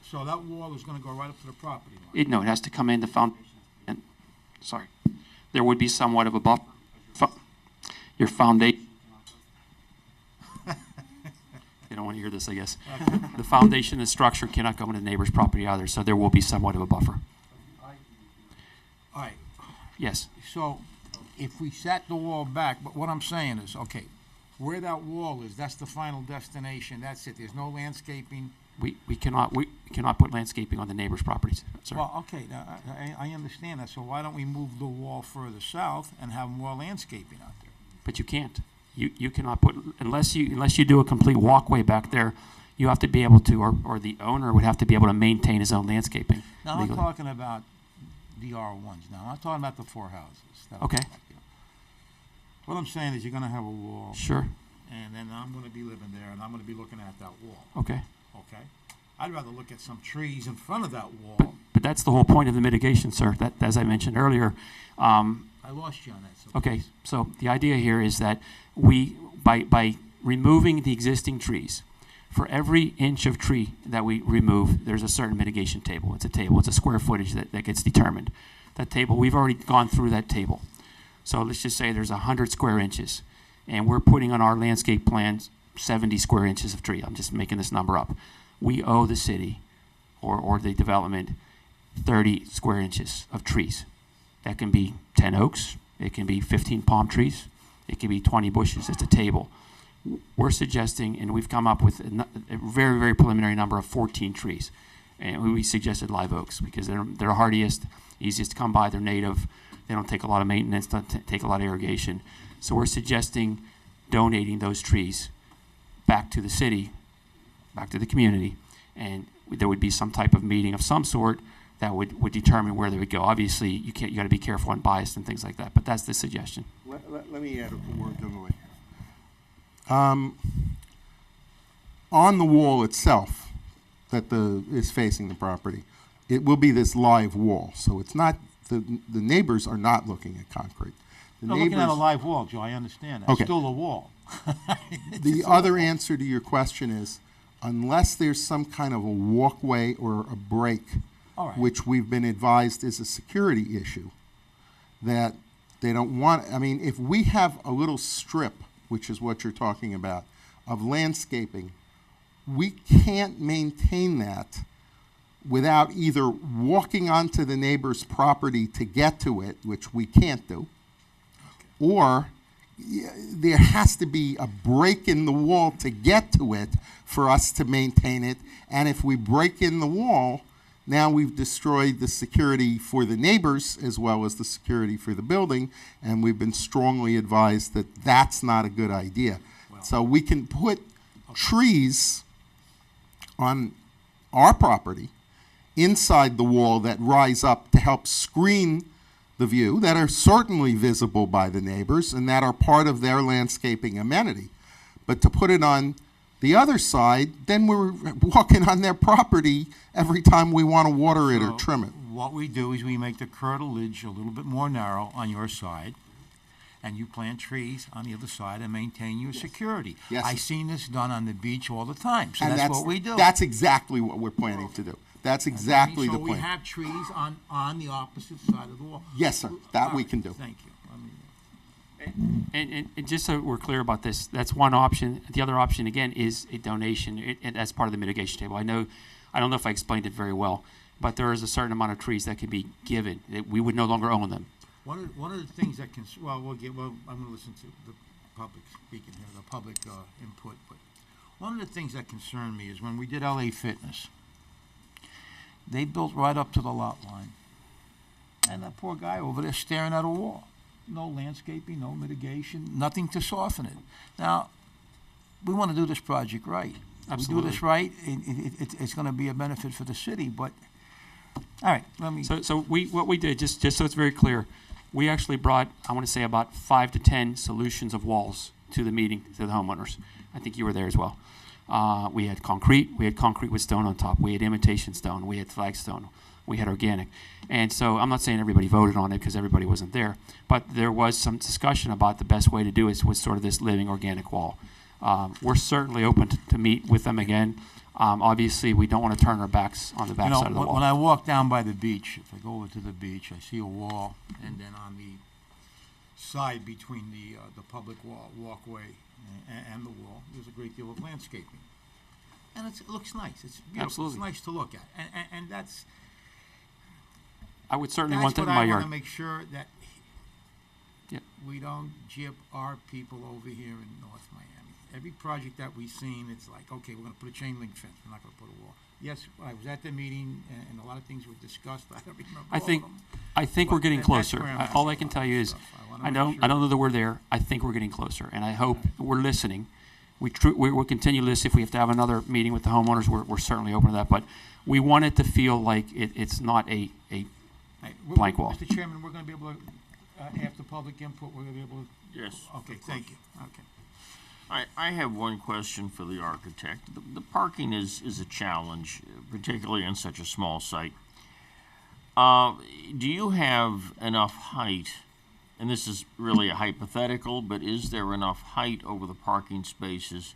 So that wall is gonna go right up to the property line? No, it has to come in the foundation. And, sorry, there would be somewhat of a buffer. Your foundation. You don't want to hear this, I guess. The foundation and structure cannot go into the neighbor's property either, so there will be somewhat of a buffer. All right, Yes. so if we set the wall back, but what I'm saying is, okay, where that wall is, that's the final destination, that's it, there's no landscaping? We cannot put landscaping on the neighbor's properties, sir. Well, okay, now, I understand that, so why don't we move the wall further south and have more landscaping out there? But you can't. You cannot put, unless you do a complete walkway back there, you have to be able to, or the owner would have to be able to maintain his own landscaping. Now, I'm legally. talking about the R1s now, I'm talking about the 4 houses. that are Okay. back there. What I'm saying is you're gonna have a wall, Sure, and then I'm gonna be living there, and I'm gonna be looking at that wall, okay. okay? I'd rather look at some trees in front of that wall. But that's the whole point of the mitigation, sir, that, as I mentioned earlier. I lost you on that, so Okay, please. so the idea here is that we, by removing the existing trees, for every inch of tree that we remove, there's a certain mitigation table. It's a table, it's a square footage that gets determined. That table, we've already gone through that table. So let's just say there's 100 square inches, and we're putting on our landscape plans 70 square inches of tree. I'm just making this number up. We owe the city or the development 30 square inches of trees. That can be 10 oaks, it can be 15 palm trees, it can be 20 bushes. It's a table. We're suggesting, and we've come up with a very, very preliminary number of 14 trees. And we suggested live oaks because they're hardiest, easiest to come by, they're native, they don't take a lot of maintenance, don't take a lot of irrigation. So we're suggesting donating those trees back to the city, back to the community, and there would be some type of meeting of some sort that would determine where they would go. Obviously, you got to be careful and biased and things like that, but that's the suggestion. Let me add a word to it. On the wall itself that is facing the property, it will be this live wall. So it's not, the neighbors are not looking at concrete. The No, looking at a neighbors, live wall, Joe, I understand that. Okay. It's still a wall. the other answer to your question is, unless there's some kind of a walkway or a break, All right. which we've been advised is a security issue, that they don't want, I mean, if we have a little strip, which is what you're talking about, of landscaping, we can't maintain that without either walking onto the neighbor's property to get to it, which we can't do, or there has to be a break in the wall to get to it for us to maintain it. And if we break in the wall, now we've destroyed the security for the neighbors as well as the security for the building, and we've been strongly advised that that's not a good idea. So we can put trees on our property inside the wall that rise up to help screen the view, that are certainly visible by the neighbors and that are part of their landscaping amenity. But to put it on the other side, then we're walking on their property every time we want to water it or So trim it. What we do is we make the curtilage a little bit more narrow on your side, and you plant trees on the other side and maintain your security. Yes, I've sir. seen this done on the beach all the time, so And that's what we do. That's exactly what we're planning to do. That's exactly the So we plan. have trees on the opposite side of the wall. Yes, sir, that we All can right, do. Thank you. I mean, And just so we're clear about this, that's one option. The other option, again, is a donation, and that's part of the mitigation table. I don't know if I explained it very well, but there is a certain amount of trees that can be given, that we would no longer own them. One of the things that can, well, I'm gonna listen to the public speaking here, the public input, but one of the things that concerned me is when we did LA Fitness, they built right up to the lot line. And that poor guy over there staring at a wall. No landscaping, no mitigation, nothing to soften it. Now, we want to do this project right. Absolutely. We do this right, it's gonna be a benefit for the city, but, all right, let me. So what we did, just so it's very clear, we actually brought, I want to say about 5 to 10 solutions of walls to the meeting, to the homeowners. I think you were there as well. We had concrete with stone on top. We had imitation stone. We had flagstone. We had organic. And so I'm not saying everybody voted on it because everybody wasn't there, but there was some discussion about the best way to do it was sort of this living organic wall. We're certainly open to meet with them again. Obviously, we don't want to turn our backs on the back side of the wall. When I walk down by the beach, if I go over to the beach, I see a wall, and then on the side between the public walkway and the wall, there's a great deal of landscaping. And it looks nice, it's beautiful, Absolutely. it's nice to look at, and that's, I would certainly want that in my what I yard. wanna make sure that Yep. we don't jip our people over here in North Miami. Every project that we've seen, it's like, okay, we're gonna put a chain link fence, we're not gonna put a wall. Yes, I was at the meeting, and a lot of things were discussed, I don't remember all I of think, them. I think we're But getting that's closer. where I'm at All I with can a tell lot you of is, stuff. wanna I make don't sure- know that we're there. I think we're getting closer, and I hope we're listening. We'll continue this. If we have to have another meeting with the homeowners, we're certainly open to that. But we want it to feel like it's not a Hey, blank wall. Mr. Chairman, we're gonna be able to, after public input, we're gonna be able to. Yes. Okay, thank you, okay. I have one question for the architect. The parking is a challenge, particularly on such a small site. Do you have enough height, and this is really a hypothetical, but is there enough height over the parking spaces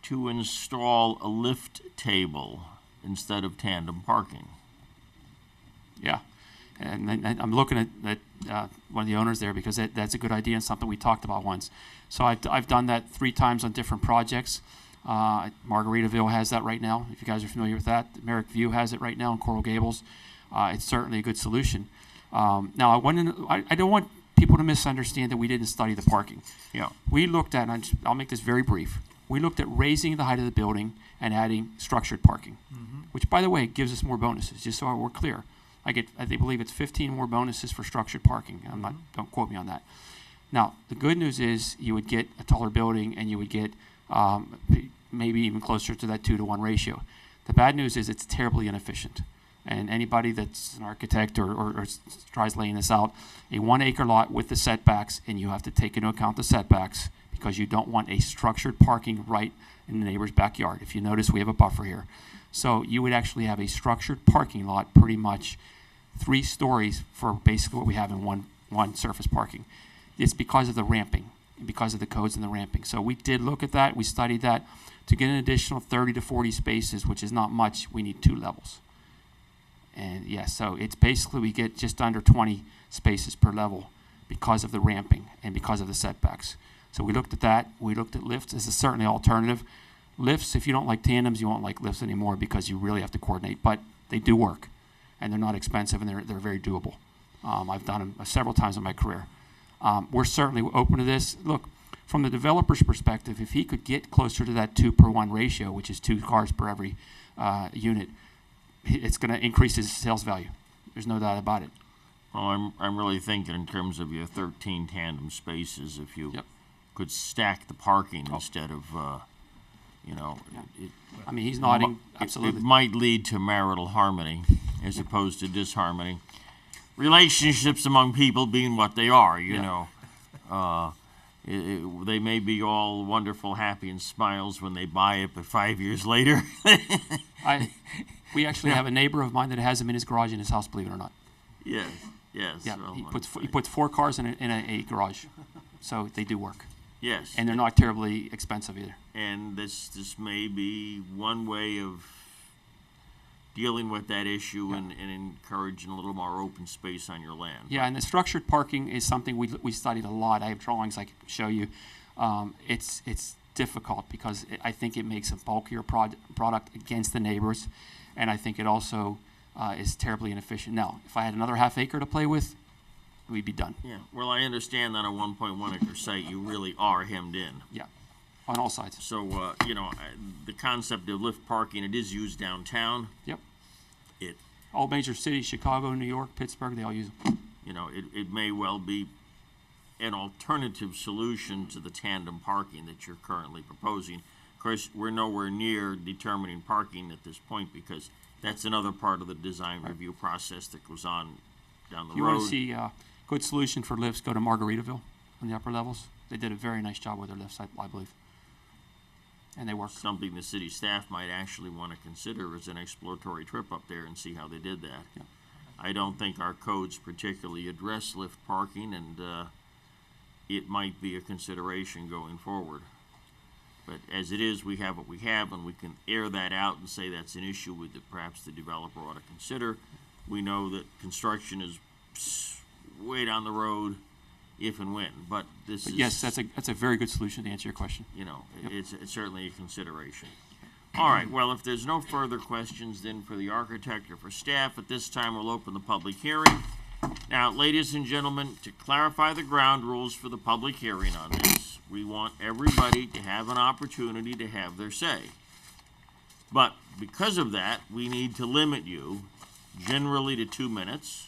to install a lift table instead of tandem parking? Yeah. And I'm looking at one of the owners there because that's a good idea and something we talked about once. So I've done that 3 times on different projects. Margaritaville has that right now, if you guys are familiar with that. Merrick View has it right now in Coral Gables. It's certainly a good solution. Now, I don't want people to misunderstand that we didn't study the parking. Yeah. We looked at, and I'll make this very brief, we looked at raising the height of the building and adding structured parking, which, by the way, gives us more bonuses, just so we're clear. I believe it's 15 more bonuses for structured parking. Don't quote me on that. Now, the good news is you would get a taller building and you would get maybe even closer to that 2-to-1 ratio. The bad news is it's terribly inefficient. And anybody that's an architect or tries laying this out, a 1-acre lot with the setbacks, and you have to take into account the setbacks because you don't want a structured parking right in the neighbor's backyard. If you notice, we have a buffer here. So you would actually have a structured parking lot, pretty much 3 stories for basically what we have in one surface parking. It's because of the ramping, because of the codes and the ramping. So we did look at that. We studied that. To get an additional 30 to 40 spaces, which is not much, we need 2 levels. And yes, so it's basically we get just under 20 spaces per level because of the ramping and because of the setbacks. So we looked at that. We looked at lifts as a certainly alternative. Lifts, if you don't like tandems, you won't like lifts anymore because you really have to coordinate. But they do work, and they're not expensive, and they're very doable. I've done them several times in my career. We're certainly open to this. Look, from the developer's perspective, if he could get closer to that 2-per-1 ratio, which is 2 cars per every unit, it's going to increase his sales value. There's no doubt about it. Well, I'm really thinking in terms of your 13 tandem spaces, if you Yep. could stack the parking instead of, I mean, he's nodding. It Absolutely. might lead to marital harmony as opposed to disharmony. relationships among people being what they are, you know. They may be all wonderful, happy, and smiles when they buy it, but 5 years later, We actually have a neighbor of mine that has them in his garage in his house, believe it or not. yes. Yeah, well, he puts 4 cars in a garage, so they do work. yes. And they're not terribly expensive either. And this may be one way of dealing with that issue and encouraging a little more open space on your land. Yeah, and the structured parking is something we studied a lot. I have drawings I can show you. It's difficult because I think it makes a bulkier product against the neighbors, and I think it also is terribly inefficient. Now, if I had another half acre to play with, we'd be done. Yeah, well, I understand on a 1.1 acre site, you really are hemmed in. Yeah, on all sides. So, the concept of lift parking, it is used downtown. Yep. It, All major cities, Chicago, New York, Pittsburgh, they all use them. it may well be an alternative solution to the tandem parking that you're currently proposing. Of course, we're nowhere near determining parking at this point because that's another part of the design review process that goes on down the If you road. want to see a good solution for lifts, go to Margaritaville on the upper levels. They did a very nice job with their lifts, I believe. And they work. Something the city staff might actually want to consider as an exploratory trip up there and see how they did that. Yeah. I don't think our codes particularly address lift parking, and it might be a consideration going forward. But as it is, we have what we have, and we can air that out and say that's an issue that perhaps the developer ought to consider. We know that construction is way down the road, if and when, but this is... Yes, that's a very good solution to answer your question. It's certainly a consideration. All right, well, if there's no further questions then for the architect or for staff, at this time we'll open the public hearing. Now, ladies and gentlemen, to clarify the ground rules for the public hearing on this, we want everybody to have an opportunity to have their say. But because of that, we need to limit you generally to 2 minutes.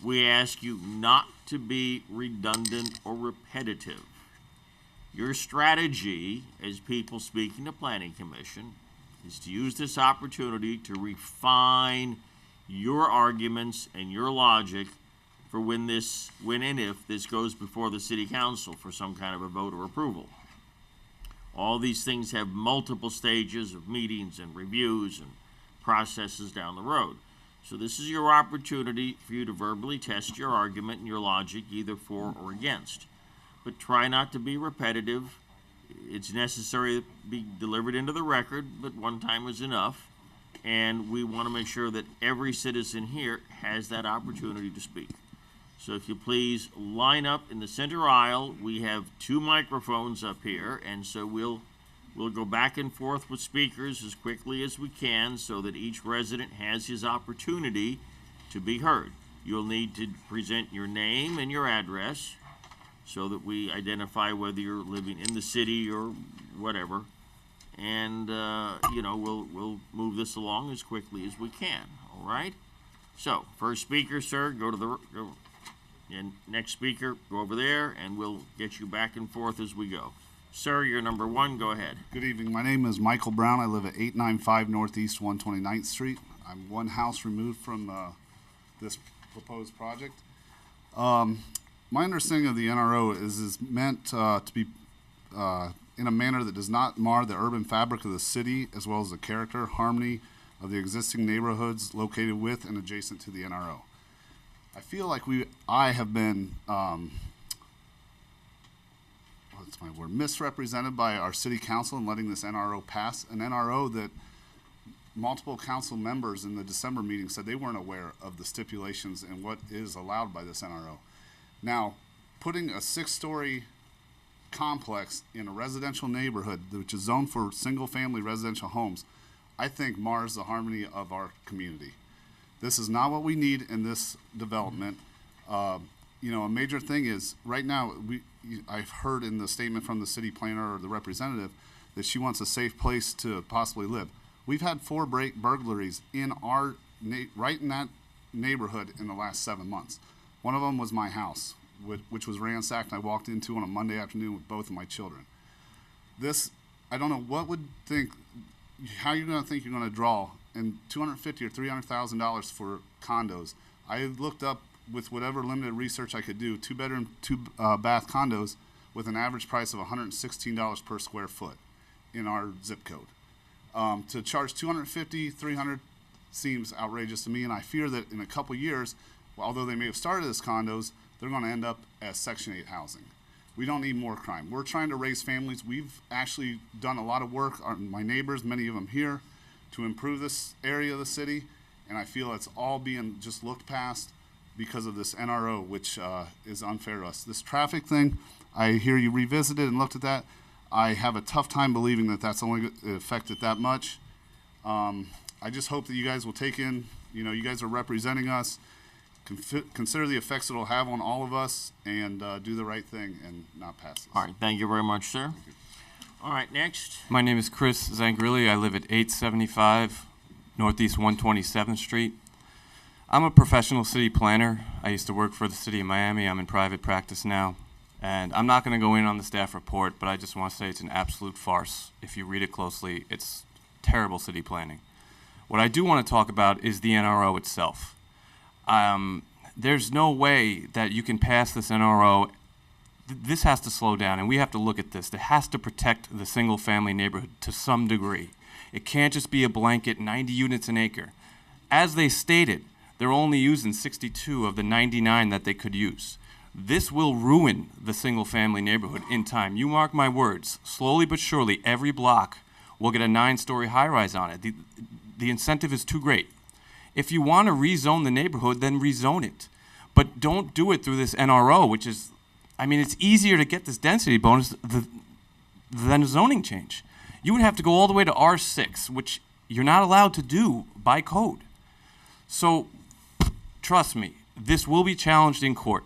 We ask you not to be redundant or repetitive. Your strategy as people speaking to Planning Commission is to use this opportunity to refine your arguments and your logic for when and if this goes before the City Council for some kind of a vote or approval. All these things have multiple stages of meetings and reviews and processes down the road. So this is your opportunity for you to verbally test your argument and your logic either for or against. But try not to be repetitive. It's necessary to be delivered into the record, but one time is enough. And we want to make sure that every citizen here has that opportunity to speak. So if you please line up in the center aisle. We have 2 microphones up here, and so we'll go back and forth with speakers as quickly as we can so that each resident has his opportunity to be heard. You'll need to present your name and your address so that we identify whether you're living in the city or whatever. And, we'll move this along as quickly as we can, all right? So, first speaker, sir, and next speaker, go over there, and we'll get you back and forth as we go. Sir, you're number 1, go ahead. Good evening. My name is Michael Brown. I live at 895 Northeast 129th Street. I'm one house removed from this proposed project. My understanding of the NRO is meant to be in a manner that does not mar the urban fabric of the city, as well as the character, harmony of the existing neighborhoods located with and adjacent to the NRO. I feel like I have been misrepresented by our city council in letting this NRO pass, an NRO that multiple council members in the December meeting said they weren't aware of the stipulations and what is allowed by this NRO. Now, putting a 6-story complex in a residential neighborhood, which is zoned for single-family residential homes, I think mars the harmony of our community. This is not what we need in this development. A major thing is, right now, I've heard in the statement from the city planner or the representative that she wants a safe place to possibly live. We've had 4 burglaries in right in that neighborhood in the last 7 months. One of them was my house, which was ransacked, and I walked into on a Monday afternoon with both of my children. I don't know how you're going to think you're going to draw and $250,000 or $300,000 for condos. I looked up with whatever limited research I could do, 2-bedroom, 2-bath condos with an average price of $116 per square foot in our zip code. To charge $250, $300 seems outrageous to me, and I fear that in a couple years, although they may have started as condos, they're going to end up as Section 8 housing. We don't need more crime. We're trying to raise families. We've actually done a lot of work, my neighbors, many of them here, to improve this area of the city, and I feel it's all being just looked past because of this NRO, which is unfair to us. This traffic thing, I hear you revisited and looked at that. I have a tough time believing that that's only going to affect it that much. I just hope that you guys will take in, you guys are representing us, consider the effects it'll have on all of us, and do the right thing and not pass this. All right, thank you very much, sir. All right, next. My name is Chris Zangrilli. I live at 875 Northeast 127th Street. I'm a professional city planner. I used to work for the city of Miami. I'm in private practice now. And I'm not going to go in on the staff report, but I just want to say it's an absolute farce. If you read it closely, it's terrible city planning. What I do want to talk about is the NRO itself. There's no way that you can pass this NRO. This has to slow down, and we have to look at this. It has to protect the single-family neighborhood to some degree. It can't just be a blanket 90 units an acre. As they stated, they're only using 62 of the 99 that they could use. This will ruin the single-family neighborhood in time. You mark my words. Slowly but surely, every block will get a 9-story high-rise on it. The incentive is too great. If you want to rezone the neighborhood, then rezone it. But don't do it through this NRO, which is, it's easier to get this density bonus than a zoning change. You would have to go all the way to R6, which you're not allowed to do by code. So, trust me, this will be challenged in court.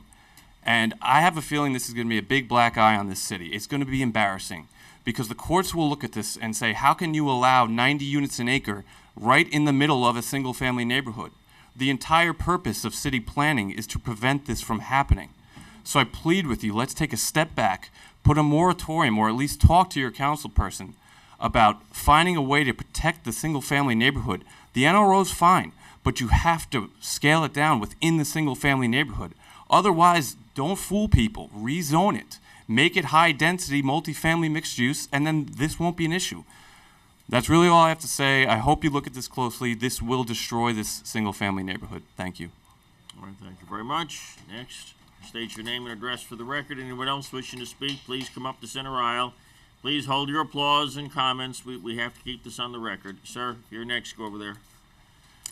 And I have a feeling this is going to be a big black eye on this city. It's going to be embarrassing because the courts will look at this and say, how can you allow 90 units an acre right in the middle of a single-family neighborhood? The entire purpose of city planning is to prevent this from happening. So I plead with you, let's take a step back, put a moratorium, or at least talk to your council person about finding a way to protect the single-family neighborhood. The NRO is fine, but you have to scale it down within the single-family neighborhood. Otherwise, don't fool people. Rezone it. Make it high-density, multifamily mixed use, and then this won't be an issue. That's really all I have to say. I hope you look at this closely. This will destroy this single-family neighborhood. Thank you. All right, thank you very much. Next, state your name and address for the record. Anyone else wishing to speak, please come up the center aisle. Please hold your applause and comments. We have to keep this on the record. Sir, you're next. Go over there.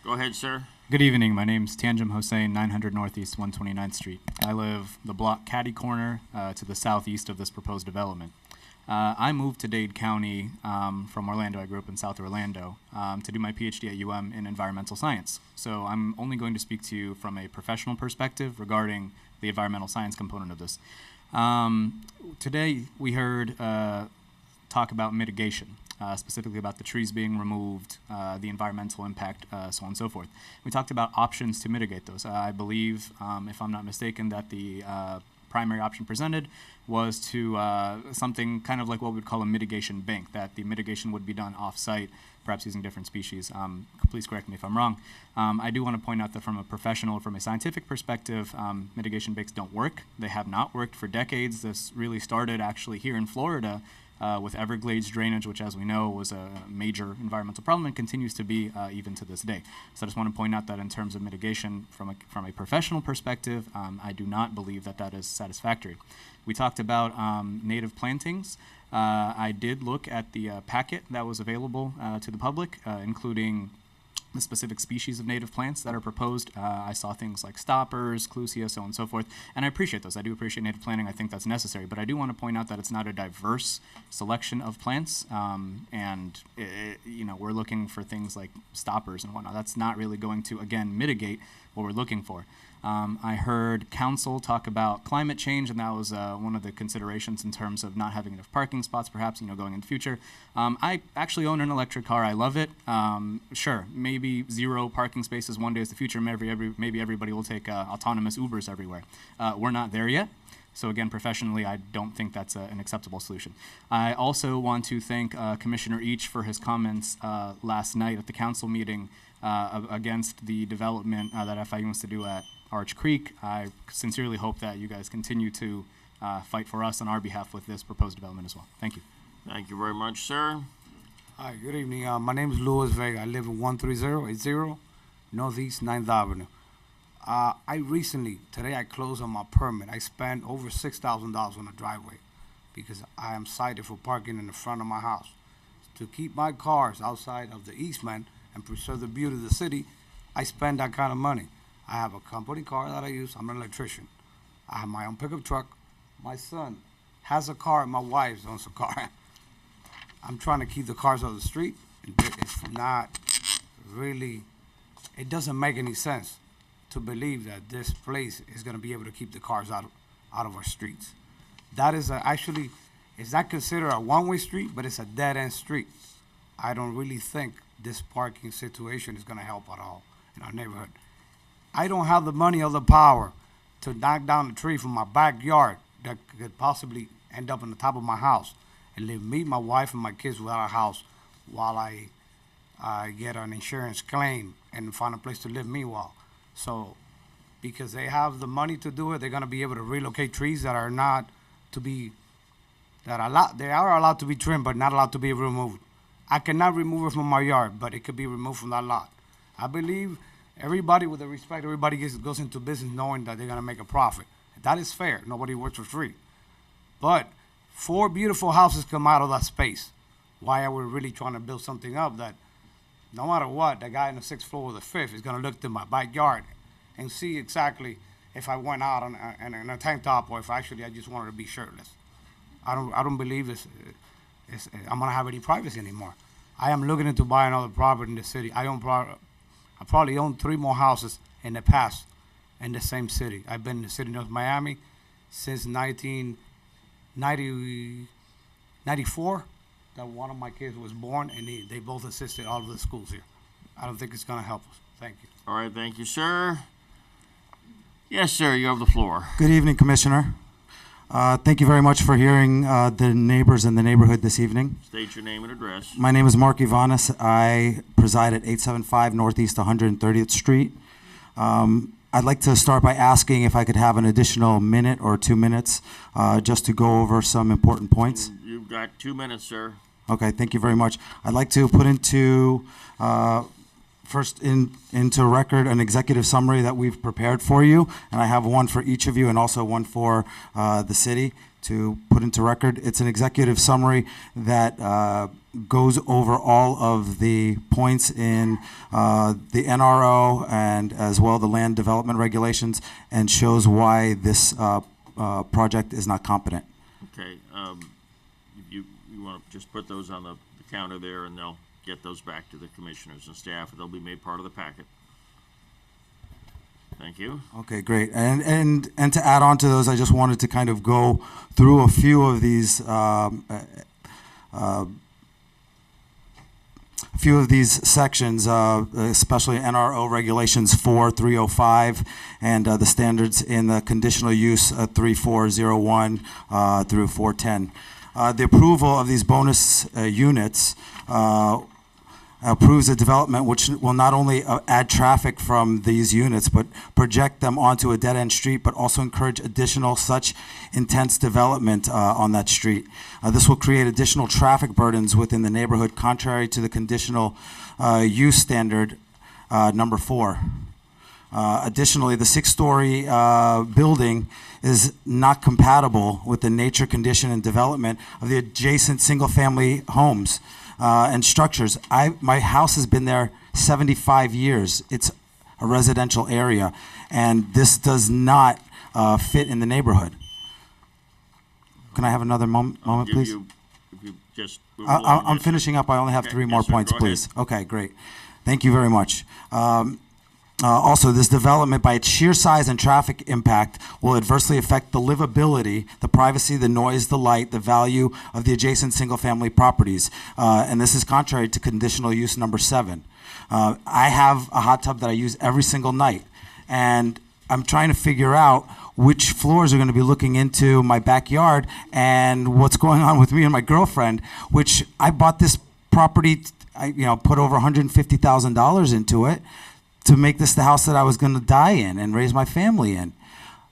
Go ahead, sir. Good evening. My name's Tanjim Hossein, 900 Northeast 129th Street. I live the block caddy corner to the southeast of this proposed development. I moved to Dade County from Orlando. I grew up in South Orlando to do my PhD at UM in environmental science. So I'm only going to speak to you from a professional perspective regarding the environmental science component of this. Today we heard talk about mitigation, specifically about the trees being removed, the environmental impact, so on and so forth. We talked about options to mitigate those. I believe, if I'm not mistaken, that the primary option presented was to something kind of like what we would call a mitigation bank, that the mitigation would be done off-site, perhaps using different species. Please correct me if I'm wrong. I do want to point out that from a professional, from a scientific perspective, mitigation banks don't work. They have not worked for decades. This really started actually here in Florida with Everglades drainage, which, as we know, was a major environmental problem and continues to be even to this day. So I just want to point out that in terms of mitigation, from a professional perspective, I do not believe that that is satisfactory. We talked about native plantings. I did look at the packet that was available to the public, including the specific species of native plants that are proposed. I saw things like stoppers, clusia, so on and so forth, and I appreciate those. I do appreciate native planting. I think that's necessary, but I do want to point out that it's not a diverse selection of plants, and we're looking for things like stoppers and whatnot. That's not really going to, again, mitigate what we're looking for. I heard council talk about climate change, and that was one of the considerations in terms of not having enough parking spots, perhaps, going in the future. I actually own an electric car. I love it. Sure, maybe 0 parking spaces one day is the future. Maybe everybody will take autonomous Ubers everywhere. We're not there yet. So again, professionally, I don't think that's an acceptable solution. I also want to thank Commissioner Each for his comments last night at the council meeting against the development that FIU wants to do at Arch Creek. I sincerely hope that you guys continue to fight for us on our behalf with this proposed development as well. Thank you. Thank you very much, sir. Hi, good evening. My name is Louis Vega. I live in 13080 Northeast 9th Avenue. Today I closed on my permit. I spent over $6,000 on a driveway because I am cited for parking in the front of my house. To keep my cars outside of the easement and preserve the beauty of the city, I spend that kind of money. I have a company car that I use. I'm an electrician. I have my own pickup truck. My son has a car and my wife owns a car. I'm trying to keep the cars out of the street. It's not really, it doesn't make any sense to believe that this place is going to be able to keep the cars out of our streets. That is actually, it's not considered a one-way street, but it's a dead-end street. I don't really think this parking situation is going to help at all in our neighborhood. I don't have the money or the power to knock down a tree from my backyard that could possibly end up on the top of my house and leave me, my wife, and my kids without a house while I get an insurance claim and find a place to live meanwhile. So because they have the money to do it, they're going to be able to relocate trees that are not to be, they are allowed to be trimmed but not allowed to be removed. I cannot remove it from my yard, but it could be removed from that lot. I believe everybody, with the respect, everybody goes into business knowing that they're going to make a profit. That is fair. Nobody works for free. But 4 beautiful houses come out of that space. Why are we really trying to build something up that no matter what, the guy in the 6th floor or the 5th is going to look to my backyard and see exactly if I went out in a tank top or if actually I just wanted to be shirtless. I don't believe I'm going to have any privacy anymore. I am looking into buying another property in the city. I probably own 3 more houses in the past in the same city. I've been in the city of North Miami since 1994, that one of my kids was born, and they both assisted all of the schools here. I don't think it's going to help us. Thank you. All right, thank you, sir. Yes, sir, you have the floor. Good evening, Commissioner. Thank you very much for hearing the neighbors in the neighborhood this evening. State your name and address. My name is Mark Ivanis. I preside at 875 Northeast 130th Street. I'd like to start by asking if I could have an additional minute or 2 minutes just to go over some important points. You've got 2 minutes, sir. Okay, thank you very much. I'd like to put into into record an executive summary that we've prepared for you, and I have one for each of you and also one for the city to put into record. It's an executive summary that goes over all of the points in the NRO and as well the land development regulations and shows why this project is not competent. Okay, you want to just put those on the counter there and they'll get those back to the commissioners and staff, and they'll be made part of the packet. Thank you. Okay, great. And to add on to those, I just wanted to kind of go through a few of these sections, especially NRO regulations 4305 and the standards in the conditional use 3401 through 410. The approval of these bonus units approves a development which will not only add traffic from these units, but project them onto a dead-end street, but also encourage additional such intense development on that street. This will create additional traffic burdens within the neighborhood, contrary to the conditional use standard number 4. Additionally, the 6-story building is not compatible with the nature, condition, and development of the adjacent single-family homes and structures. My house has been there 75 years. It's a residential area, and this does not fit in the neighborhood. Can I have another moment, please? If you just move along, I'm yes, finishing up. I only have 3 more yes, sir. points, Go ahead. please. Okay, great. Thank you very much. Also, this development, by its sheer size and traffic impact, will adversely affect the livability, the privacy, the noise, the light, the value of the adjacent single-family properties. And this is contrary to conditional use number 7. I have a hot tub that I use every single night, and I'm trying to figure out which floors are going to be looking into my backyard and what's going on with me and my girlfriend, which I bought this property, I put over $150,000 into it to make this the house that I was going to die in and raise my family in.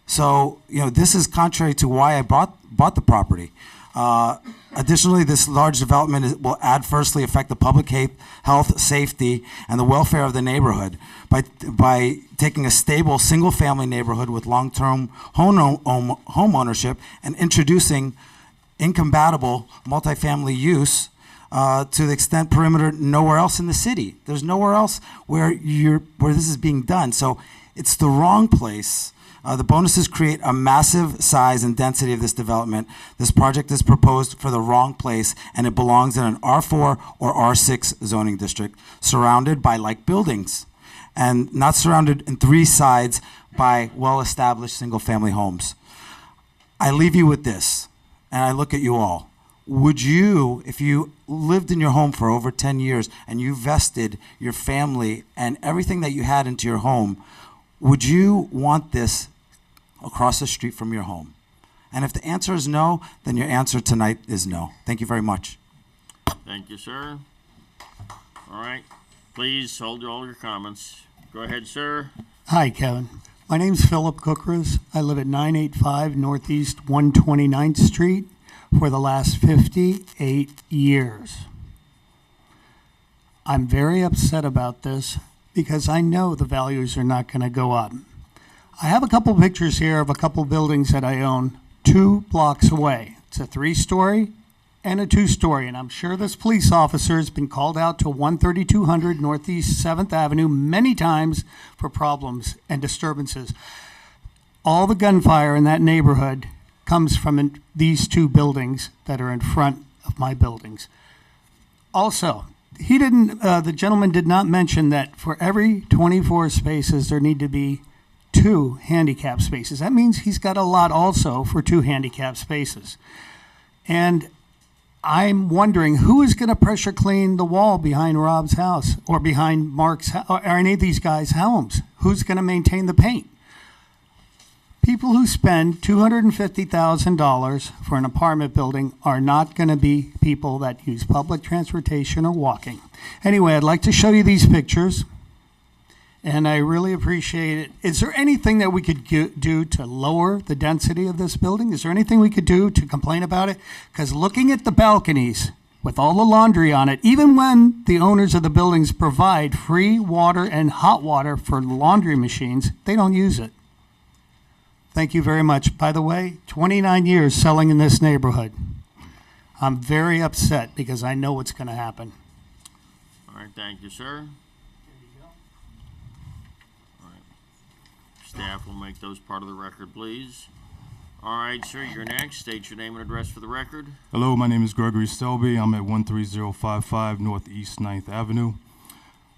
So, this is contrary to why I bought the property. Additionally, this large development will adversely affect the public health, safety, and the welfare of the neighborhood by taking a stable, single-family neighborhood with long-term home ownership and introducing incompatible multifamily use to the extent perimeter nowhere else in the city. There's nowhere else where this is being done. So it's the wrong place. The bonuses create a massive size and density of this development. This project is proposed for the wrong place, and it belongs in an R4 or R6 zoning district, surrounded by like buildings, and not surrounded in three sides by well-established single-family homes. I leave you with this, and I look at you all. Would you, if you lived in your home for over 10 years and you vested your family and everything that you had into your home, would you want this across the street from your home? And if the answer is no, then your answer tonight is no. Thank you very much. Thank you, sir. All right, please hold all your comments. Go ahead, sir. Hi, Kevin. My name's Philip Cookras. I live at 985 Northeast 129th Street for the last 58 years. I'm very upset about this because I know the values are not going to go up. I have a couple pictures here of a couple buildings that I own 2 blocks away. It's a 3-story and a 2-story, and I'm sure this police officer has been called out to 13200 Northeast 7th Avenue many times for problems and disturbances. All the gunfire in that neighborhood comes from these 2 buildings that are in front of my buildings. Also, the gentleman did not mention that for every 24 spaces, there need to be 2 handicap spaces. That means he's got a lot also for 2 handicap spaces. And I'm wondering who is going to pressure clean the wall behind Rob's house or behind Mark's house or any of these guys' homes? Who's going to maintain the paint? People who spend $250,000 for an apartment building are not going to be people that use public transportation or walking. Anyway, I'd like to show you these pictures, and I really appreciate it. Is there anything that we could do to lower the density of this building? Is there anything we could do to complain about it? Because looking at the balconies with all the laundry on it, even when the owners of the buildings provide free water and hot water for laundry machines, they don't use it. Thank you very much. By the way, 29 years selling in this neighborhood. I'm very upset because I know what's going to happen. All right, thank you, sir. All right. Staff will make those part of the record, please. All right, sir, you're next. State your name and address for the record. Hello, my name is Gregory Selby. I'm at 13055 Northeast 9th Avenue.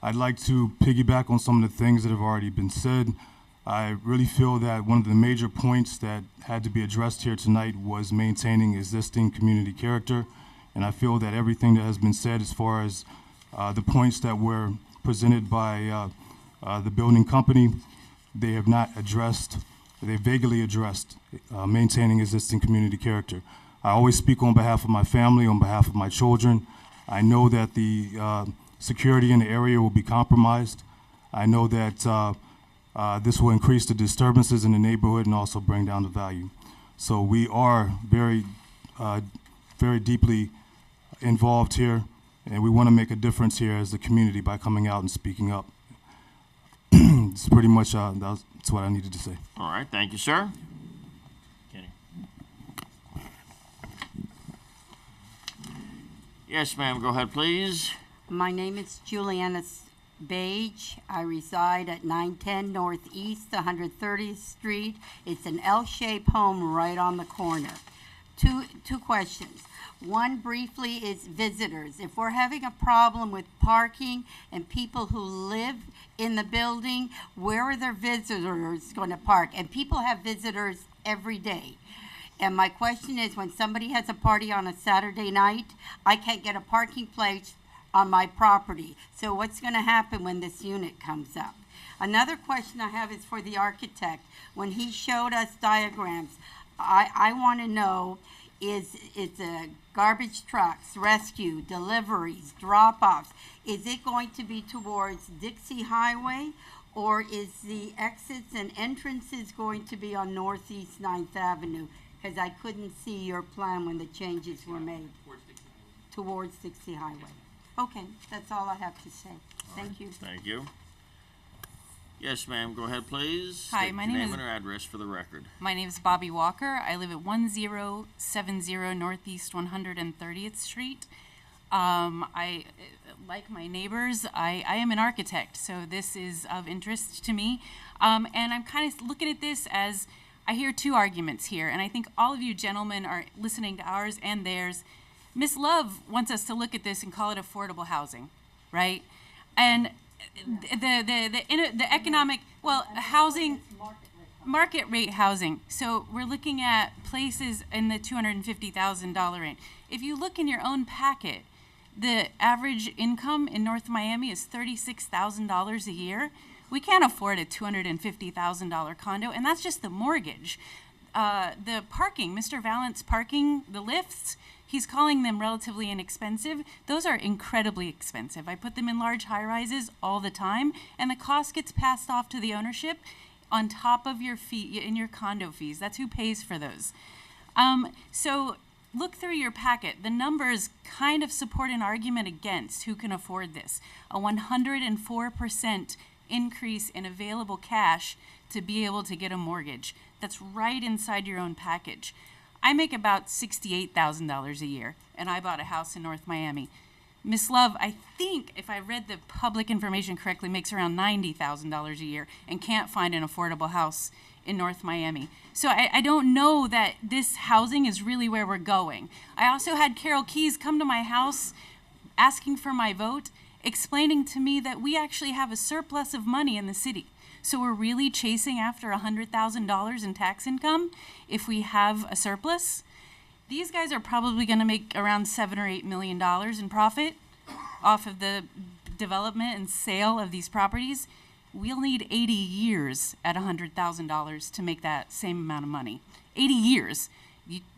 I'd like to piggyback on some of the things that have already been said. I really feel that one of the major points that had to be addressed here tonight was maintaining existing community character. And I feel that everything that has been said as far as the points that were presented by the building company, they have not addressed, they vaguely addressed maintaining existing community character. I always speak on behalf of my family, on behalf of my children. I know that the security in the area will be compromised. I know that this will increase the disturbances in the neighborhood and also bring down the value. So we are very deeply involved here, and we want to make a difference here as a community by coming out and speaking up. It's pretty much that's what I needed to say. All right, thank you, sir. Kenny. Yes, ma'am, go ahead, please. My name is Juliana Beige. I reside at 910 Northeast 130th Street. It's an L-shaped home right on the corner. Two questions. One briefly is visitors. If we're having a problem with parking and people who live in the building, where are their visitors going to park? And people have visitors every day. And my question is, when somebody has a party on a Saturday night, I can't get a parking place on my property. So what's going to happen when this unit comes up? Another question I have is for the architect. When he showed us diagrams, I want to know, is it garbage trucks, rescue, deliveries, drop-offs, is it going to be towards Dixie Highway, Or is the exits and entrances going to be on Northeast 9th Avenue? Because I couldn't see your plan when the changes were made. Towards 60 Highway. Okay, that's all I have to say. Thank you. Thank you. Yes, ma'am, go ahead, please. Hi, State my your name name is- and your address for the record. My name is Bobby Walker. I live at 1070 Northeast 130th Street. I, like my neighbors, I am an architect, so this is of interest to me. And I'm kind of looking at this as, I hear two arguments here, and I think all of you gentlemen are listening to ours and theirs. Ms. Love wants us to look at this and call it affordable housing, right? And the economic, well, housing, market rate housing. So we're looking at places in the $250,000 range. If you look in your own packet, the average income in North Miami is $36,000 a year. We can't afford a $250,000 condo, and that's just the mortgage. The parking, Mr. Valent's parking, the lifts, he's calling them relatively inexpensive. Those are incredibly expensive. I put them in large high-rises all the time, and the cost gets passed off to the ownership on top of your fee, in your condo fees. That's who pays for those. So look through your packet. The numbers kind of support an argument against who can afford this. A 104% increase in available cash to be able to get a mortgage. That's right inside your own package. I make about $68,000 a year, and I bought a house in North Miami. Miss Love, I think, if I read the public information correctly, makes around $90,000 a year and can't find an affordable house in North Miami. So I don't know that this housing is really where we're going. I also had Carol Keys come to my house asking for my vote, explaining to me that we actually have a surplus of money in the city. So we're really chasing after $100,000 in tax income if we have a surplus. These guys are probably going to make around $7 or $8 million in profit off of the development and sale of these properties. We'll need 80 years at $100,000 to make that same amount of money. 80 years.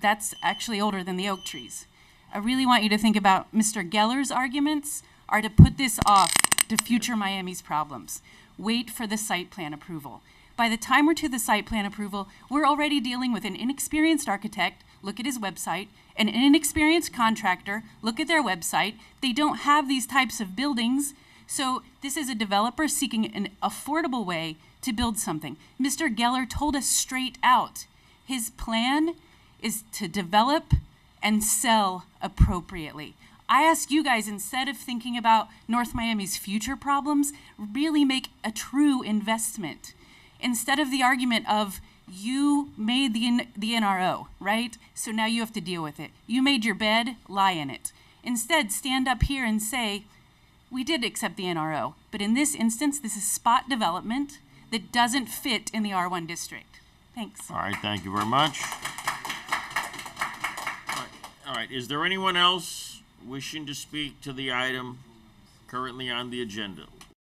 That's actually older than the oak trees. I really want you to think about Mr. Geller's arguments are to put this off to future Miami's problems. Wait for the site plan approval. By the time we're to the site plan approval, we're already dealing with an inexperienced architect, look at his website, an inexperienced contractor, look at their website. They don't have these types of buildings, so this is a developer seeking an affordable way to build something. Mr. Geller told us straight out, his plan is to develop and sell appropriately. I ask you guys, instead of thinking about North Miami's future problems, really make a true investment. Instead of the argument of, you made the NRO, right? So now you have to deal with it. You made your bed, lie in it. Instead, stand up here and say, we did accept the NRO, but in this instance, this is spot development that doesn't fit in the R1 district. Thanks. All right, thank you very much. All right, is there anyone else wishing to speak to the item currently on the agenda?